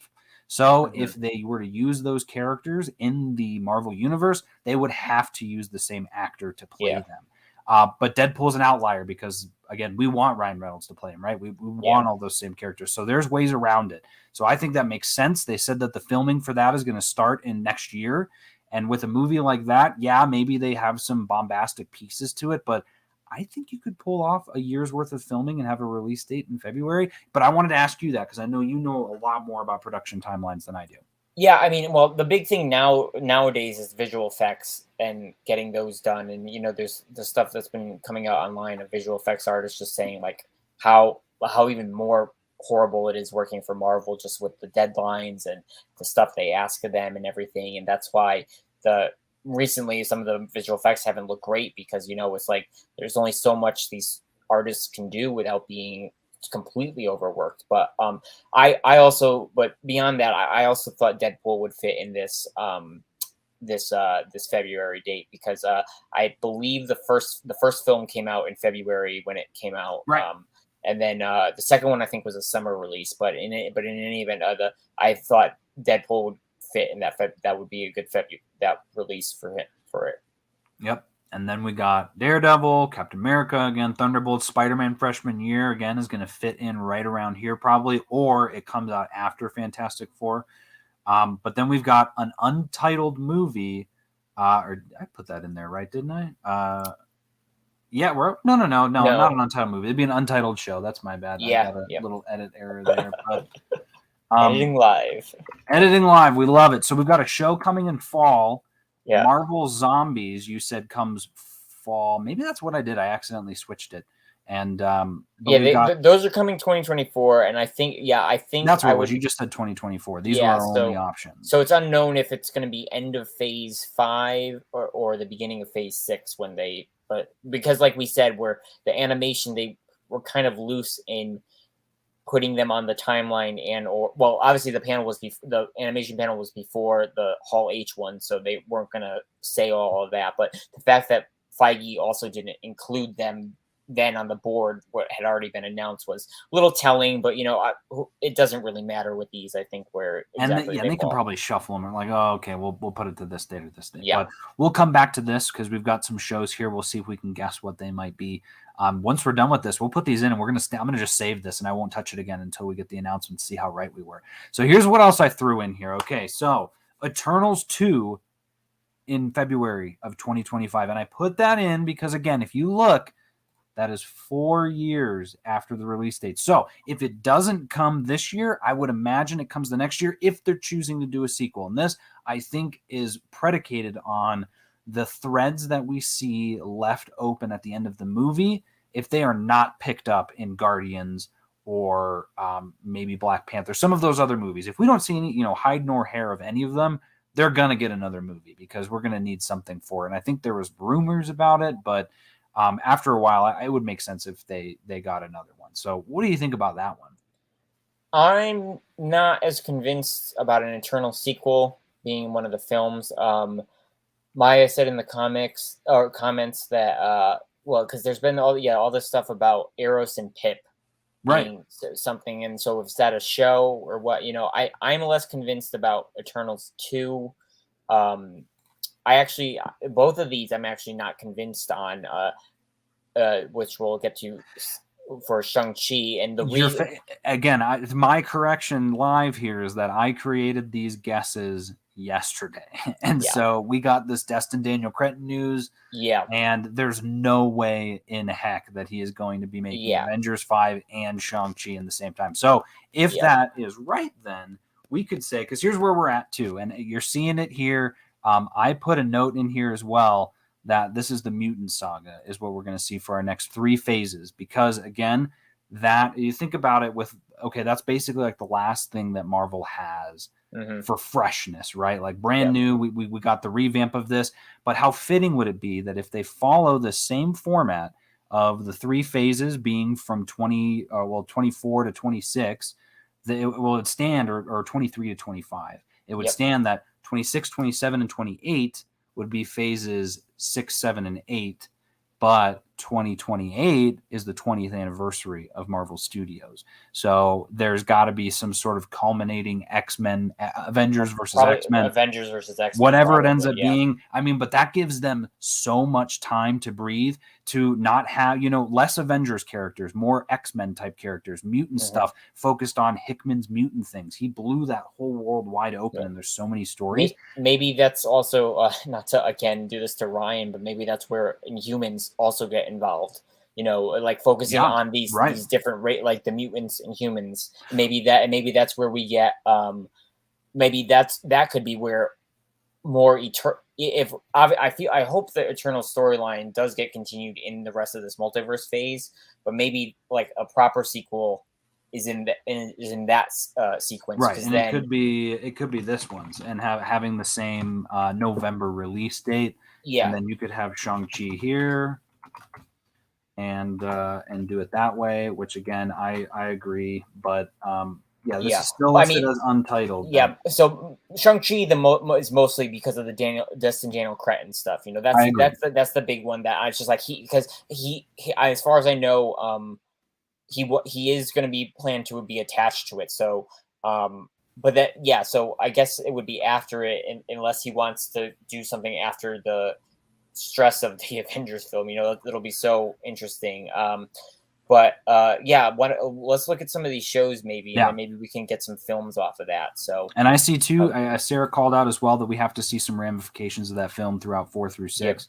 So if they were to use those characters in the Marvel universe, they would have to use the same actor to play them. But Deadpool's an outlier because, again, we want Ryan Reynolds to play him, right? We want all those same characters. So there's ways around it. So I think that makes sense. They said that the filming for that is going to start in next year. And with a movie like that, maybe they have some bombastic pieces to it, but I think you could pull off a year's worth of filming and have a release date in February. But I wanted to ask you that because I know you know a lot more about production timelines than I do. Yeah, I mean, well, the big thing nowadays is visual effects and getting those done. And, there's the stuff that's been coming out online of visual effects artists just saying like how even more horrible it is working for Marvel just with the deadlines and the stuff they ask of them and everything. And that's why recently some of the visual effects haven't looked great because, it's like there's only so much these artists can do without being completely overworked. But I also, but beyond that, I also thought Deadpool would fit in this February date, because I believe the first film came out in February when it came out, Right. and then the second one I think was a summer release. But in any event, I thought Deadpool would fit in that would be a good that release for it. Yep. And then we got Daredevil, Captain America again, Thunderbolt, Spider-Man freshman year again is going to fit in right around here probably, or it comes out after Fantastic Four. But then we've got an untitled movie, or I put that in there, right? Didn't I? Yeah, no, not an untitled movie. It'd be an untitled show. That's my bad. Yeah, I got a little edit error there. But editing live. Editing live, we love it. So we've got a show coming in fall. Yeah. Marvel Zombies, you said comes fall. Maybe that's what I did. I accidentally switched it. And those are coming 2024, and I think that's what it was. You just said 2024. These were our only options. So it's unknown if it's going to be end of Phase 5 or the beginning of Phase 6 but because like we said, where the animation, they were kind of loose in putting them on the timeline, obviously the animation panel was before the Hall H one, so they weren't going to say all of that. But the fact that Feige also didn't include them then on the board, what had already been announced, was a little telling. But it doesn't really matter with these. I think where exactly they can probably shuffle them. Like, oh, okay, we'll put it to this date or this date. Yeah. But we'll come back to this because we've got some shows here. We'll see if we can guess what they might be. Once we're done with this, we'll put these in, and I'm gonna just save this, and I won't touch it again until we get the announcement. See how right we were. So here's what else I threw in here. Okay, so Eternals 2 in February of 2025, and I put that in because, again, if you look, that is 4 years after the release date. So if it doesn't come this year, I would imagine it comes the next year if they're choosing to do a sequel. And this, I think, is predicated on the threads that we see left open at the end of the movie, if they are not picked up in Guardians or maybe Black Panther, some of those other movies. If we don't see any, hide nor hair of any of them, they're going to get another movie because we're going to need something for it. And I think there was rumors about it, but after a while, it would make sense if they got another one. So what do you think about that one? I'm not as convinced about an Eternal sequel being one of the films. Maya said in the comments that because there's been all this stuff about Eros and Pip, right? Something, and so is that a show or what? I'm less convinced about Eternals 2. Both of these I'm actually not convinced on, which we'll get to for Shang-Chi. And my correction live here is that I created these guesses yesterday, and so we got this Destin Daniel Cretton news. Yeah, and there's no way in heck that he is going to be making Avengers 5 and Shang-Chi in the same time. So if that is right, then we could say, because here's where we're at too, and you're seeing it here. I put a note in here as well that this is the mutant saga is what we're going to see for our next 3 phases, because again, that you think about it with, okay, that's basically like the last thing that Marvel has for freshness, right? Like brand new, we got the revamp of this, but how fitting would it be that if they follow the same format of the 3 phases being from 24 to 26, it stand, or 23 to 25, it would stand that 26, 27, and 28 would be phases 6, 7, and 8, but 2028 is the 20th anniversary of Marvel Studios. So there's got to be some sort of culminating X-Men, Avengers versus X-Men. Avengers versus X-Men. Whatever it ends up being. I mean, but that gives them so much time to breathe, to not have, less Avengers characters, more X-Men type characters, mutant stuff focused on Hickman's mutant things. He blew that whole world wide open, and there's so many stories. Maybe that's also, not to, again, do this to Ryan, but maybe that's where Inhumans also get involved, like focusing on these different like the mutants and humans. Maybe that's where we get that could be where more I hope the Eternal storyline does get continued in the rest of this multiverse phase, but maybe like a proper sequel is in that sequence, right? And then, it could be this one's and having the same November release date. And then you could have Shang-Chi here. and do it that way. Which again, I agree, but yeah, this is still I listed mean, as untitled. yeah. So Shang-Chi is mostly because of the Dustin Daniel Cretton stuff. You know, I agree. that's the big one that I was just like because he as far as I know, he is going to be planned to be attached to it. So, but that yeah. So I guess it would be after it, unless he wants to do something after the stress of the Avengers film. You know, it'll be so interesting. But yeah, let's look at some of these shows maybe, and Yeah. then maybe we can get some films off of that. So, And I see too, Sarah called out as well that we have to see some ramifications of that film throughout 4 through 6.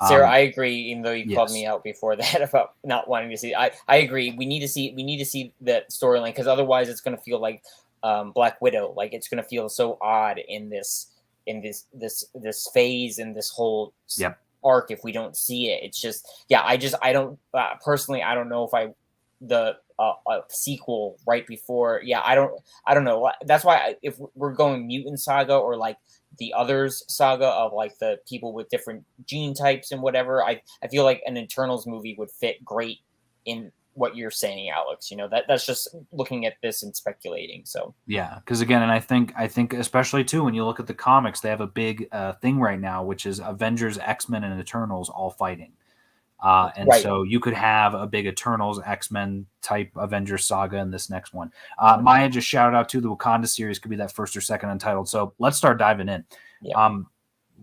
Sarah, I agree. Even though you called yes. me out before that about not wanting to see, I agree. We need to see that storyline because otherwise it's going to feel like Black Widow. Like it's going to feel so odd in this phase and this whole Yep. arc if we don't see it. It's just I don't personally I don't know if the sequel right before I don't know. That's why if we're going Mutant Saga or like the Others saga of like the people with different gene types and whatever, I feel like an Eternals movie would fit great in what you're saying, Alex. You know, that's just looking at this and speculating. So yeah, because again, and I think especially too when you look at the comics, they have a big thing right now, which is Avengers, X-Men, and Eternals all fighting. And right. So you could have a big Eternals, X-Men type Avengers saga in this next one. Maya just shouted out to the Wakanda series could be that first or second untitled. So let's start diving in. Yeah.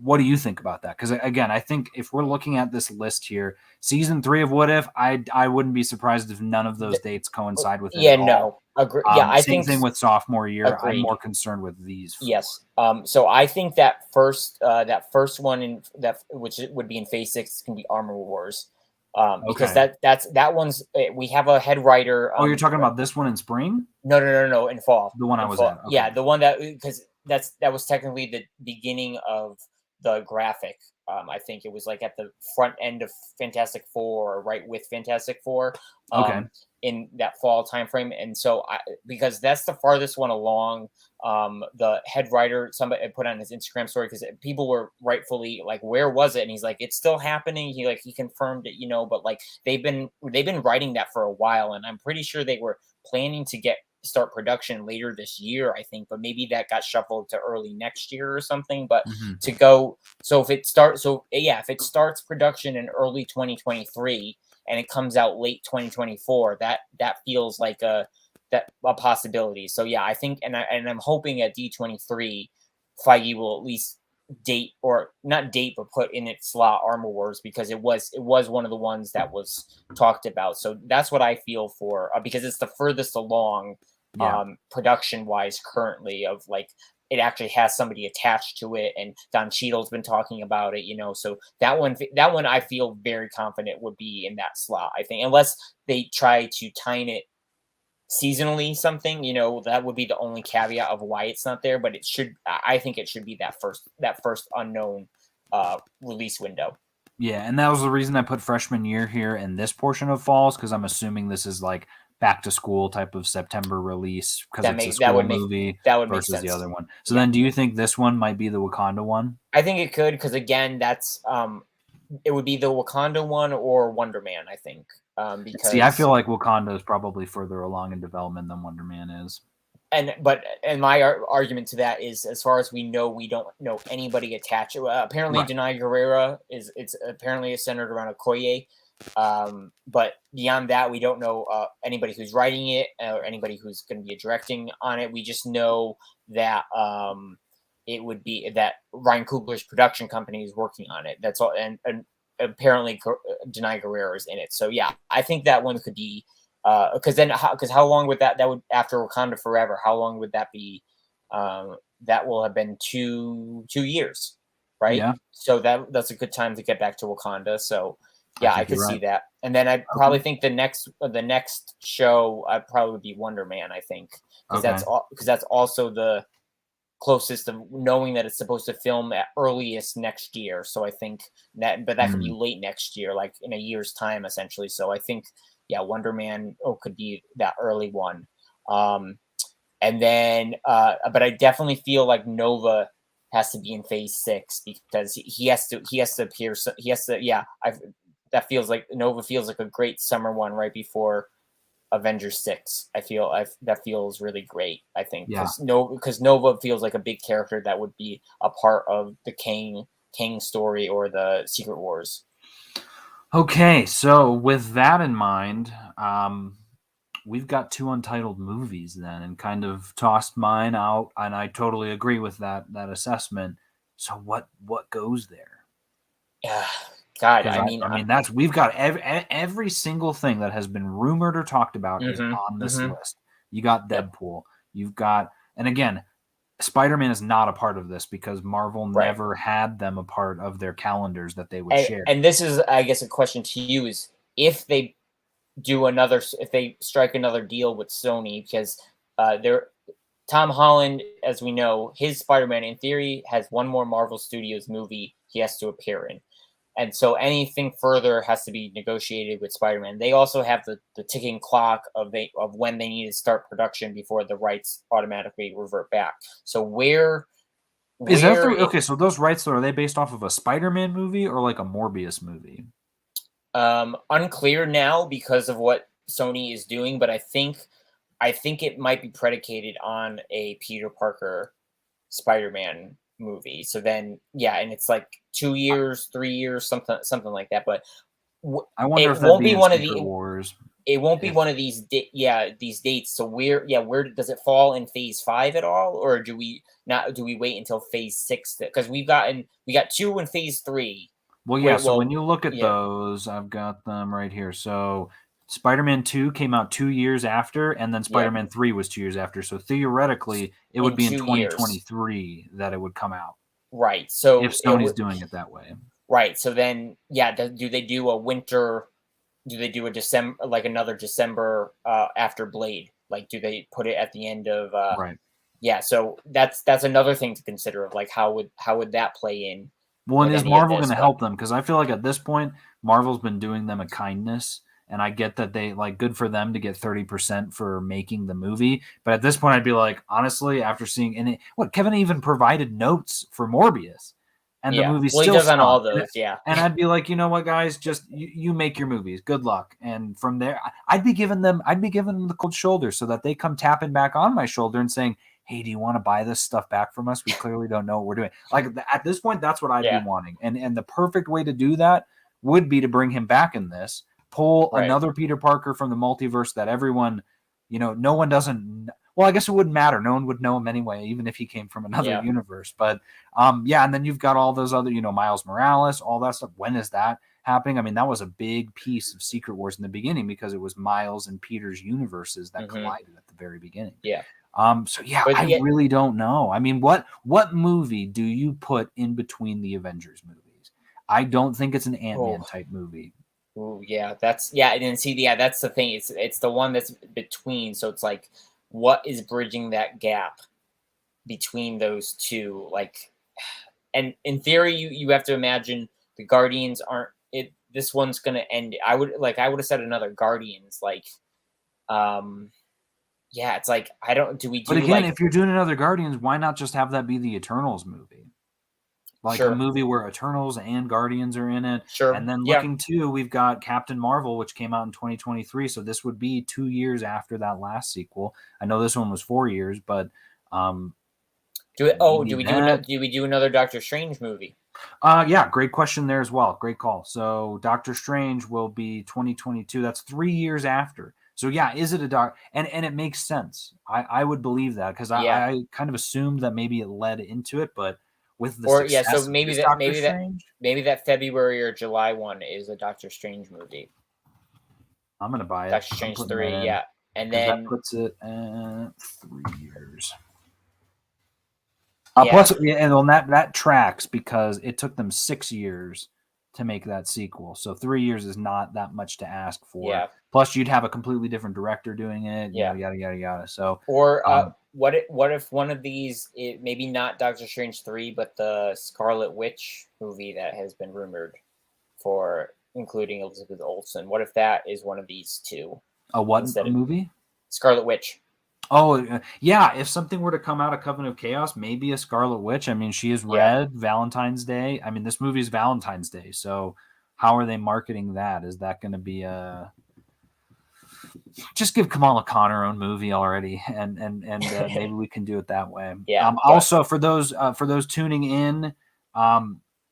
What do you think about that? Because again, I think if we're looking at this list here, season 3 of What If, I wouldn't be surprised if none of those dates coincide with it at all. No, agree. Yeah, I Same think thing with sophomore year. agreed. I'm more concerned with these. Yes. So I think that first one in that which would be in Phase 6 can be Armor Wars. Because Okay. that one's we have a head writer. Oh, you're talking about this one in spring? No, in fall. The one I In was fall. at. Okay. Yeah, the one that because that was technically the beginning of the graphic. I think it was like at the front end of Fantastic Four, or right with Fantastic Four. Okay. In that fall time frame, and so because that's the farthest one along. The head writer, somebody put on his Instagram story because people were rightfully like, "Where was it?" And he's like, "It's still happening." He confirmed it, but like they've been writing that for a while, and I'm pretty sure they were planning to start production later this year, I think, but maybe that got shuffled to early next year or something. But to go, so if it starts production in early 2023 and it comes out late 2024, that feels like a possibility. So yeah, I think, and I'm hoping at D23, Feige will at least date or not date, but put in its slot Armor Wars because it was one of the ones that was talked about. So that's what I feel for because it's the furthest along production wise currently of like it actually has somebody attached to it, and Don Cheadle's been talking about it, so that one I feel very confident would be in that slot, I think, unless they try to time it seasonally something, that would be the only caveat of why it's not there, but I think it should be that first unknown release window. Yeah, and that was the reason I put freshman year here in this portion of falls, because I'm assuming this is like back to school type of September release because it's a school movie versus the other one. So then do you think this one might be the Wakanda one? I think it could, because again, that's it would be the Wakanda one or Wonder Man, I think. Because I feel like Wakanda is probably further along in development than Wonder Man is. And my argument to that is, as far as we know, we don't know anybody attached. Apparently, right. Denai Guerrera it's apparently centered around Okoye. But beyond that, we don't know anybody who's writing it or anybody who's going to be directing on it. We just know that it would be that Ryan Coogler's production company is working on it. That's all, and apparently Denai Guerrera is in it. So yeah, I think that one could be because how long would that would after Wakanda Forever? How long would that be? That will have been two years, right? Yeah. So that's a good time to get back to Wakanda. So. Yeah, I could see that, and then I probably think the next show probably would be Wonder Man. I think because that's also the closest of knowing that it's supposed to film at earliest next year. So I think that could be late next year, like in a year's time, essentially. So I think Wonder Man could be that early one, and then but I definitely feel like Nova has to be in Phase 6 because he has to appear. So he has to. Yeah, that feels like Nova feels like a great summer one right before Avengers 6. That feels really great. I think Yeah. because Nova feels like a big character that would be a part of the Kang story or the Secret Wars. Okay, so with that in mind, we've got 2 untitled movies then, and kind of tossed mine out, and I totally agree with that assessment. So what goes there? Yeah, God, Because I mean, that's we've got every single thing that has been rumored or talked about is mhm, on this mhm. list. You got Yep. Deadpool. You've got, and again, Spider-Man is not a part of this because Marvel Right. never had them a part of their calendars that they would share. And this is, I guess, a question to you: is if they if they strike another deal with Sony, because they're Tom Holland, as we know, his Spider-Man in theory has one more Marvel Studios movie he has to appear in. And so anything further has to be negotiated with Spider-Man. They also have the ticking clock of when they need to start production before the rights automatically revert back. So Is that where okay? So those rights, though, are they based off of a Spider-Man movie or like a Morbius movie? Unclear now because of what Sony is doing, but I think it might be predicated on a Peter Parker Spider-Man movie. So then, yeah, and it's like 2 years, 3 years, something like that. But I wonder it if that'd won't be be in one of Secret the. Where It won't be if one of these. These dates. So where does it fall in Phase 5 at all, or do we not? Do we wait until Phase 6? Because we got 2 in Phase 3. Well, yeah. Wait, So when well, you look at yeah, those, I've got them right here. So Spider-Man 2 came out 2 years after, and then yeah, Spider-Man 3 was 2 years after. So theoretically, it would in be in 2 years, 2023 that it would come out right? if So it Sony's would. doing it that way. Right. So then, yeah, do they do a winter? Do they do a December, like another December after Blade? Like, do they put it at the end of? Right. Yeah. So that's another thing to consider. Of like, how would that play in Well, and with is any of Marvel going this? to But help them? Because I feel like at this point, Marvel's been doing them a kindness, and I get that they like good for them to get 30% for making the movie. But at this point, I'd be like, honestly, after seeing what Kevin even provided notes for Morbius, and the yeah, movie well, he still does on all stunk. those. Yeah. And I'd be like, you know what, guys, just you make your movies. Good luck. And from there, I'd be giving them the cold shoulder so that they come tapping back on my shoulder and saying, hey, do you want to buy this stuff back from us? We clearly don't know what we're doing. Like at this point, that's what I'd be Yeah. wanting. And the perfect way to do that would be to bring him back in this, pull Right. another Peter Parker from the multiverse that everyone, no one doesn't. Well, I guess it wouldn't matter. No one would know him anyway, even if he came from another universe. But yeah, and then you've got all those other, Miles Morales, all that stuff. When is that happening? I mean, that was a big piece of Secret Wars in the beginning because it was Miles and Peter's universes that collided at the very beginning. Yeah. So yeah, I really don't know. I mean, what movie do you put in between the Avengers movies? I don't think it's an Ant-Man type movie. Ooh, yeah, and see, yeah, that's the thing. It's the one that's between. So it's like, what is bridging that gap between those two? Like, and in theory, you have to imagine the Guardians aren't it. This one's gonna end. I would have said another Guardians. Like, yeah, it's like I don't. Do we do? But again, like, if you're doing another Guardians, why not just have that be the Eternals movie? Like a movie where Eternals and Guardians are in it. Sure. And then looking too, we've got Captain Marvel, which came out in 2023. So this would be 2 years after that last sequel. I know this one was 4 years, but do we do another Doctor Strange movie? Yeah, great question there as well. Great call. So Doctor Strange will be 2022. That's 3 years after. So yeah, is it a doc? And it makes sense. I would believe that because I kind of assumed that maybe it led into it, but with the success so maybe of that Doctor Strange, maybe that February or July one is a Doctor Strange movie. I'm gonna buy it. Doctor Strange 3, yeah, and then that puts it at 3 years. Yeah. Plus, and on that tracks because it took them 6 years to make that sequel. So 3 years is not that much to ask for. Yeah. Plus, you'd have a completely different director doing it. Yeah. Yada yada yada. So, or what if one of these, maybe not Doctor Strange 3, but the Scarlet Witch movie that has been rumored for including Elizabeth Olsen? What if that is one of these two? A what movie? Scarlet Witch. Oh, yeah. If something were to come out of Covenant of Chaos, maybe a Scarlet Witch. I mean, she is red Valentine's Day. I mean, this movie is Valentine's Day. So how are they marketing that? Is that going to be a just give Kamala Khan her own movie already, and maybe we can do it that way. Yeah. Also, for those tuning in,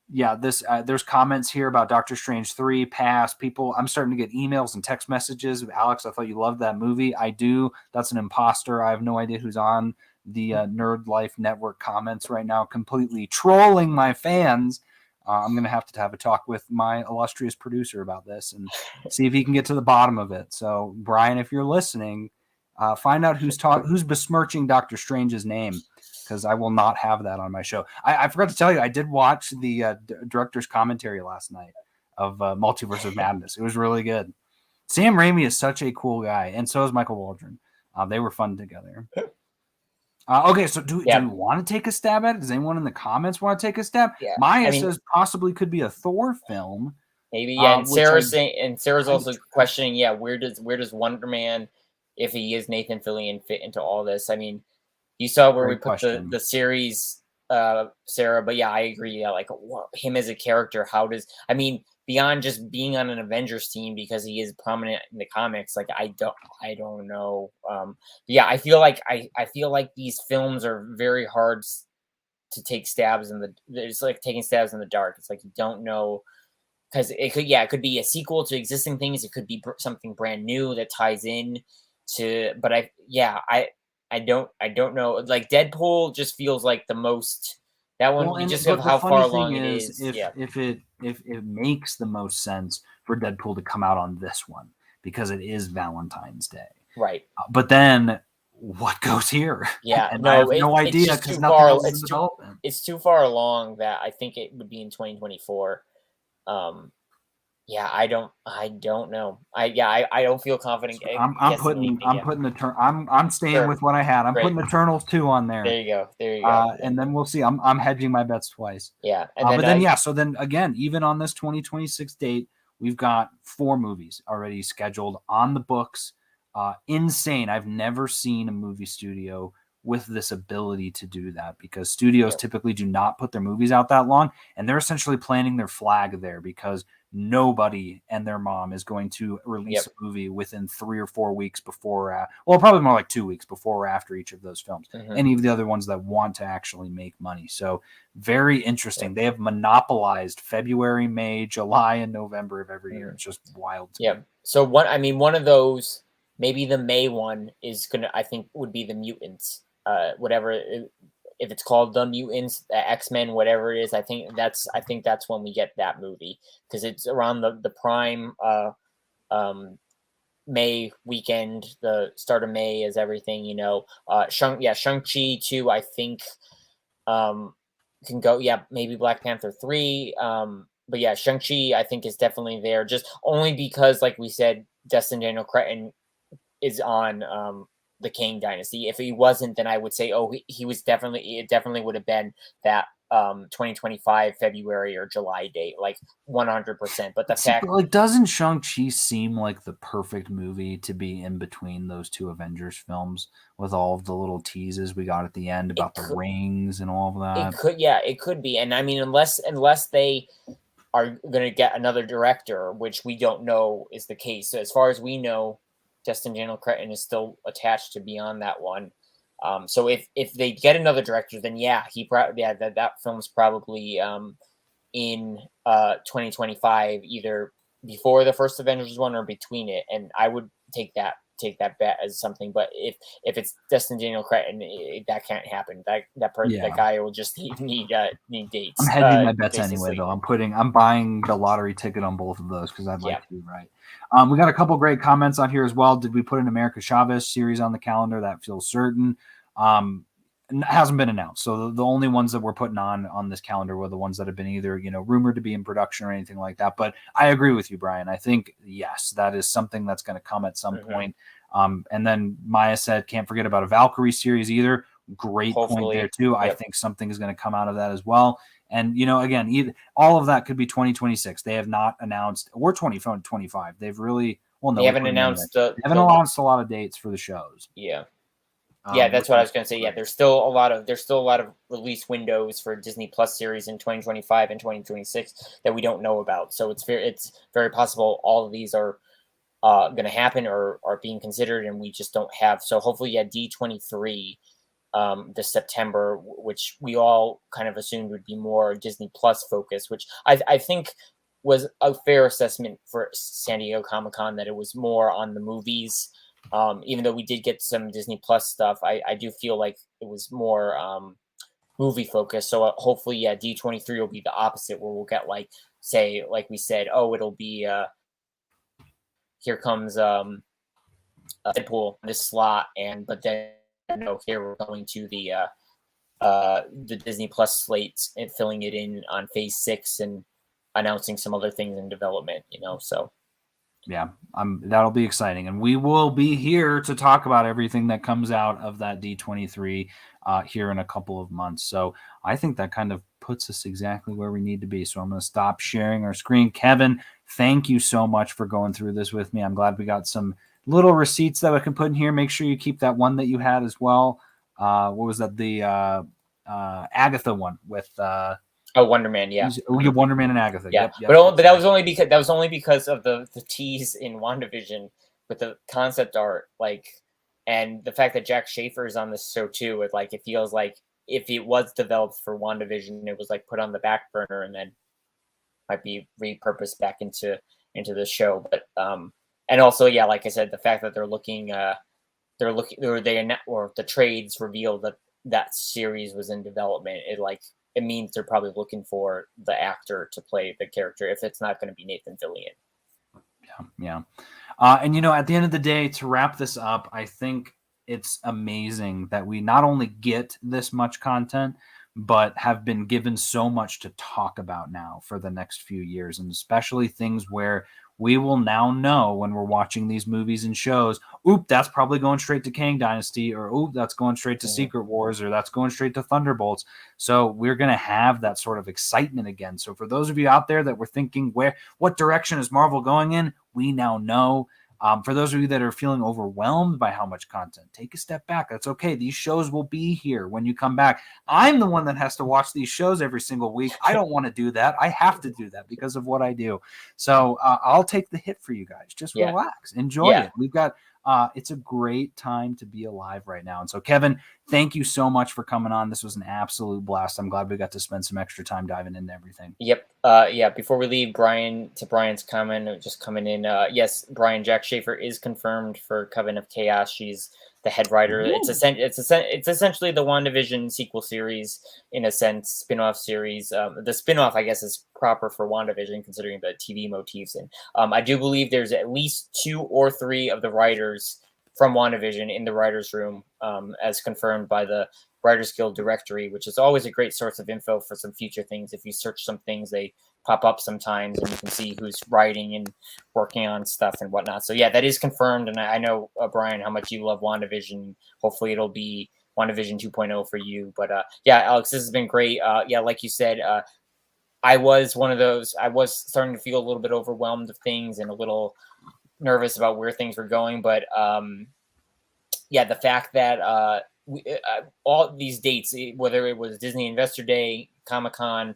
there's comments here about Doctor Strange 3 pass. People, I'm starting to get emails and text messages. Alex, I thought you loved that movie. I do. That's an imposter. I have no idea who's on the Nerd Life Network comments right now, completely trolling my fans. I'm going to have a talk with my illustrious producer about this and see if he can get to the bottom of it. So, Brian, if you're listening, find out who's besmirching Doctor Strange's name, because I will not have that on my show. I forgot to tell you, I did watch the director's commentary last night of Multiverse of Madness. It was really good. Sam Raimi is such a cool guy, and so is Michael Waldron. They were fun together. Okay, so do we want to take a stab at it? Does anyone in the comments want to take a stab? Yeah. Maya says possibly could be a Thor film. Maybe, yeah. And Sarah's also questioning, where does Wonder Man, if he is Nathan Fillion, fit into all this? I mean, you saw where we put the series, Sarah, but yeah, I agree. Yeah, like him as a character, beyond just being on an Avengers team because he is prominent in the comics, like I don't know. I feel like these films are very hard to take stabs it's like taking stabs in the dark. It's like you don't know, because it could be a sequel to existing things. It could be something brand new that ties in to, but I don't know. Like Deadpool just feels like the most. That one, just of how far along it is. If it makes the most sense for Deadpool to come out on this one because it is Valentine's Day, right? But then what goes here? Yeah, and I have no idea because nothing else is in development. It's too far along that I think it would be in 2024. I don't know. I don't feel confident. I'm staying with what I had. I'm putting Eternals 2 on there. There you go. And then we'll see. I'm hedging my bets twice. Yeah. So then again, even on this 2026 date, we've got 4 movies already scheduled on the books. Insane. I've never seen a movie studio with this ability to do that, because studios typically do not put their movies out that long, and they're essentially planting their flag there because nobody and their mom is going to release a movie within 3 or 4 weeks before, probably more like 2 weeks before or after each of those films. Any of the other ones that want to actually make money. So very interesting. They have monopolized February, May, July, and November of every year. It's just wild. So one of those, maybe the May one I think would be the Mutants. Whatever, if it's called The Mutants, X-Men, whatever it is, I think that's when we get that movie, because it's around the prime May weekend, the start of May is everything, Shang-Chi 2, I think can go, maybe Black Panther 3, but Shang-Chi I think is definitely there, just only because, like we said, Destin Daniel Cretton is on the Kang Dynasty. If he wasn't, then I would say, he was definitely, it definitely would have been that 2025 February or July date, like 100%. But the fact, like, doesn't Shang-Chi seem like the perfect movie to be in between those 2 Avengers films, with all of the little teases we got at the end about the rings and all of that? It could be. And I mean, unless they are going to get another director, which we don't know is the case. So as far as we know, Destin Daniel Cretton is still attached to be on that one. So if they get another director, then that film's probably in 2025, either before the first Avengers one or between it. And I would take that bet as something. But if it's Destin Daniel Cretton, that can't happen. That guy will just need dates. I'm hedging my bets anyway, though. I'm buying the lottery ticket on both of those because I'd like to be right. We got a couple great comments on here as well. Did we put an America Chavez series on the calendar? That feels certain. It hasn't been announced. So the only ones that we're putting on this calendar were the ones that have been either, rumored to be in production or anything like that. But I agree with you, Brian. I think, yes, that is something that's going to come at some point. And then Maya said, can't forget about a Valkyrie series either. Great point there too. I think something is going to come out of that as well. And, again, all of that could be 2026. They have not announced, or 2025. They've really, they haven't announced. They haven't announced a lot of dates for the shows. Yeah. Yeah, that's what I which was going to say. Yeah, great. there's still a lot of release windows for Disney Plus series in 2025 and 2026 that we don't know about. So it's very possible all of these are going to happen or are being considered, and we just don't have. So hopefully, yeah, D23 this September, which we all kind of assumed would be more Disney Plus focused, which I think was a fair assessment for San Diego Comic Con, that it was more on the movies. Even though we did get some Disney Plus stuff, I do feel like it was more movie focused. So hopefully, yeah, D23 will be the opposite, where we'll get like, say, like we said, oh, it'll be here comes Deadpool this slot, and but then here we're going to the Disney Plus slates and filling it in on Phase 6 and announcing some other things in development. So Yeah, that'll be exciting, and we will be here to talk about everything that comes out of that D23 here in a couple of months. So I think that kind of puts us exactly where we need to be. So I'm going to stop sharing our screen. Kevin, thank you so much for going through this with me. I'm glad we got some little receipts that I can put in here. Make sure you keep that one that you had as well. What was that? The Agatha one with Wonder Man, yeah. Wonder Man and Agatha. Yeah, Yep. but that was only because of the tease in WandaVision with the concept art, like, and the fact that Jack Schaefer is on this show too. It feels like if it was developed for WandaVision, it was like put on the back burner and then might be repurposed back into the show. But and also, yeah, like I said, the fact that the trades revealed that that series was in development. It means they're probably looking for the actor to play the character if it's not going to be Nathan Fillion. Yeah. And at the end of the day, to wrap this up, I think it's amazing that we not only get this much content, but have been given so much to talk about now for the next few years, and especially things where we will now know when we're watching these movies and shows, oop, that's probably going straight to Kang Dynasty, or oop, that's going straight to Secret Wars, or that's going straight to Thunderbolts. So we're going to have that sort of excitement again. So for those of you out there that were thinking, what direction is Marvel going in? We now know. For those of you that are feeling overwhelmed by how much content, take a step back. That's okay. These shows will be here when you come back. I'm the one that has to watch these shows every single week. I don't want to do that. I have to do that because of what I do. So I'll take the hit for you guys. Just relax. Enjoy it. We've got it's a great time to be alive right now. And so, Kevin, thank you so much for coming on. This was an absolute blast. I'm glad we got to spend some extra time diving into everything. Yep. Before we leave, Brian's comment just coming in. Yes, Brian, Jack Schaefer is confirmed for Coven of Chaos. She's the head writer. It's essentially the WandaVision sequel series, in a sense, spin-off series. The spin-off, I guess, is proper for WandaVision considering the TV motifs. And I do believe there's at least 2 or 3 of the writers from WandaVision in the writers' room, as confirmed by the Writers Guild directory, which is always a great source of info for some future things. If you search some things, they pop up sometimes, and you can see who's writing and working on stuff and whatnot. So yeah, that is confirmed. And I know, Brian, how much you love WandaVision. Hopefully it'll be WandaVision 2.0 for you. But yeah, Alex, this has been great. Yeah, like you said, I was one of those. I was starting to feel a little bit overwhelmed of things and a little nervous about where things were going. But yeah, the fact that all these dates, whether it was Disney Investor Day, Comic-Con,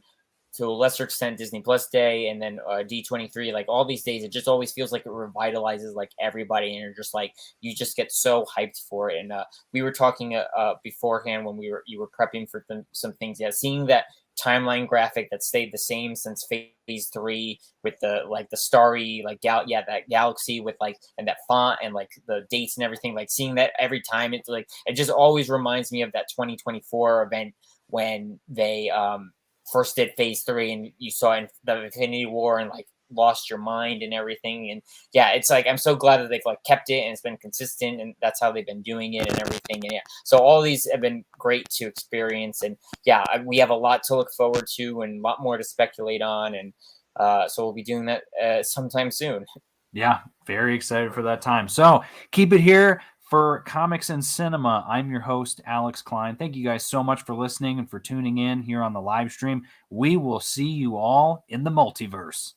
to a lesser extent Disney Plus Day, and then D23, like all these days, it just always feels like it revitalizes like everybody, and you're just like, you just get so hyped for it. And we were talking beforehand when you were prepping for some things. Yeah, seeing that timeline graphic that stayed the same since Phase 3 with the starry that galaxy with and that font and like the dates and everything, like seeing that every time, it's like it just always reminds me of that 2024 event when they first did Phase 3 and you saw in the Infinity War and like lost your mind and everything. And yeah, it's like I'm so glad that they've like kept it and it's been consistent, and that's how they've been doing it and everything. And yeah, so all these have been great to experience, and yeah, we have a lot to look forward to and a lot more to speculate on, and so we'll be doing that sometime soon. Yeah, very excited for that time. So keep it here for Comics and Cinema. I'm your host, Alex Klein. Thank you guys so much for listening and for tuning in here on the live stream. We will see you all in the multiverse.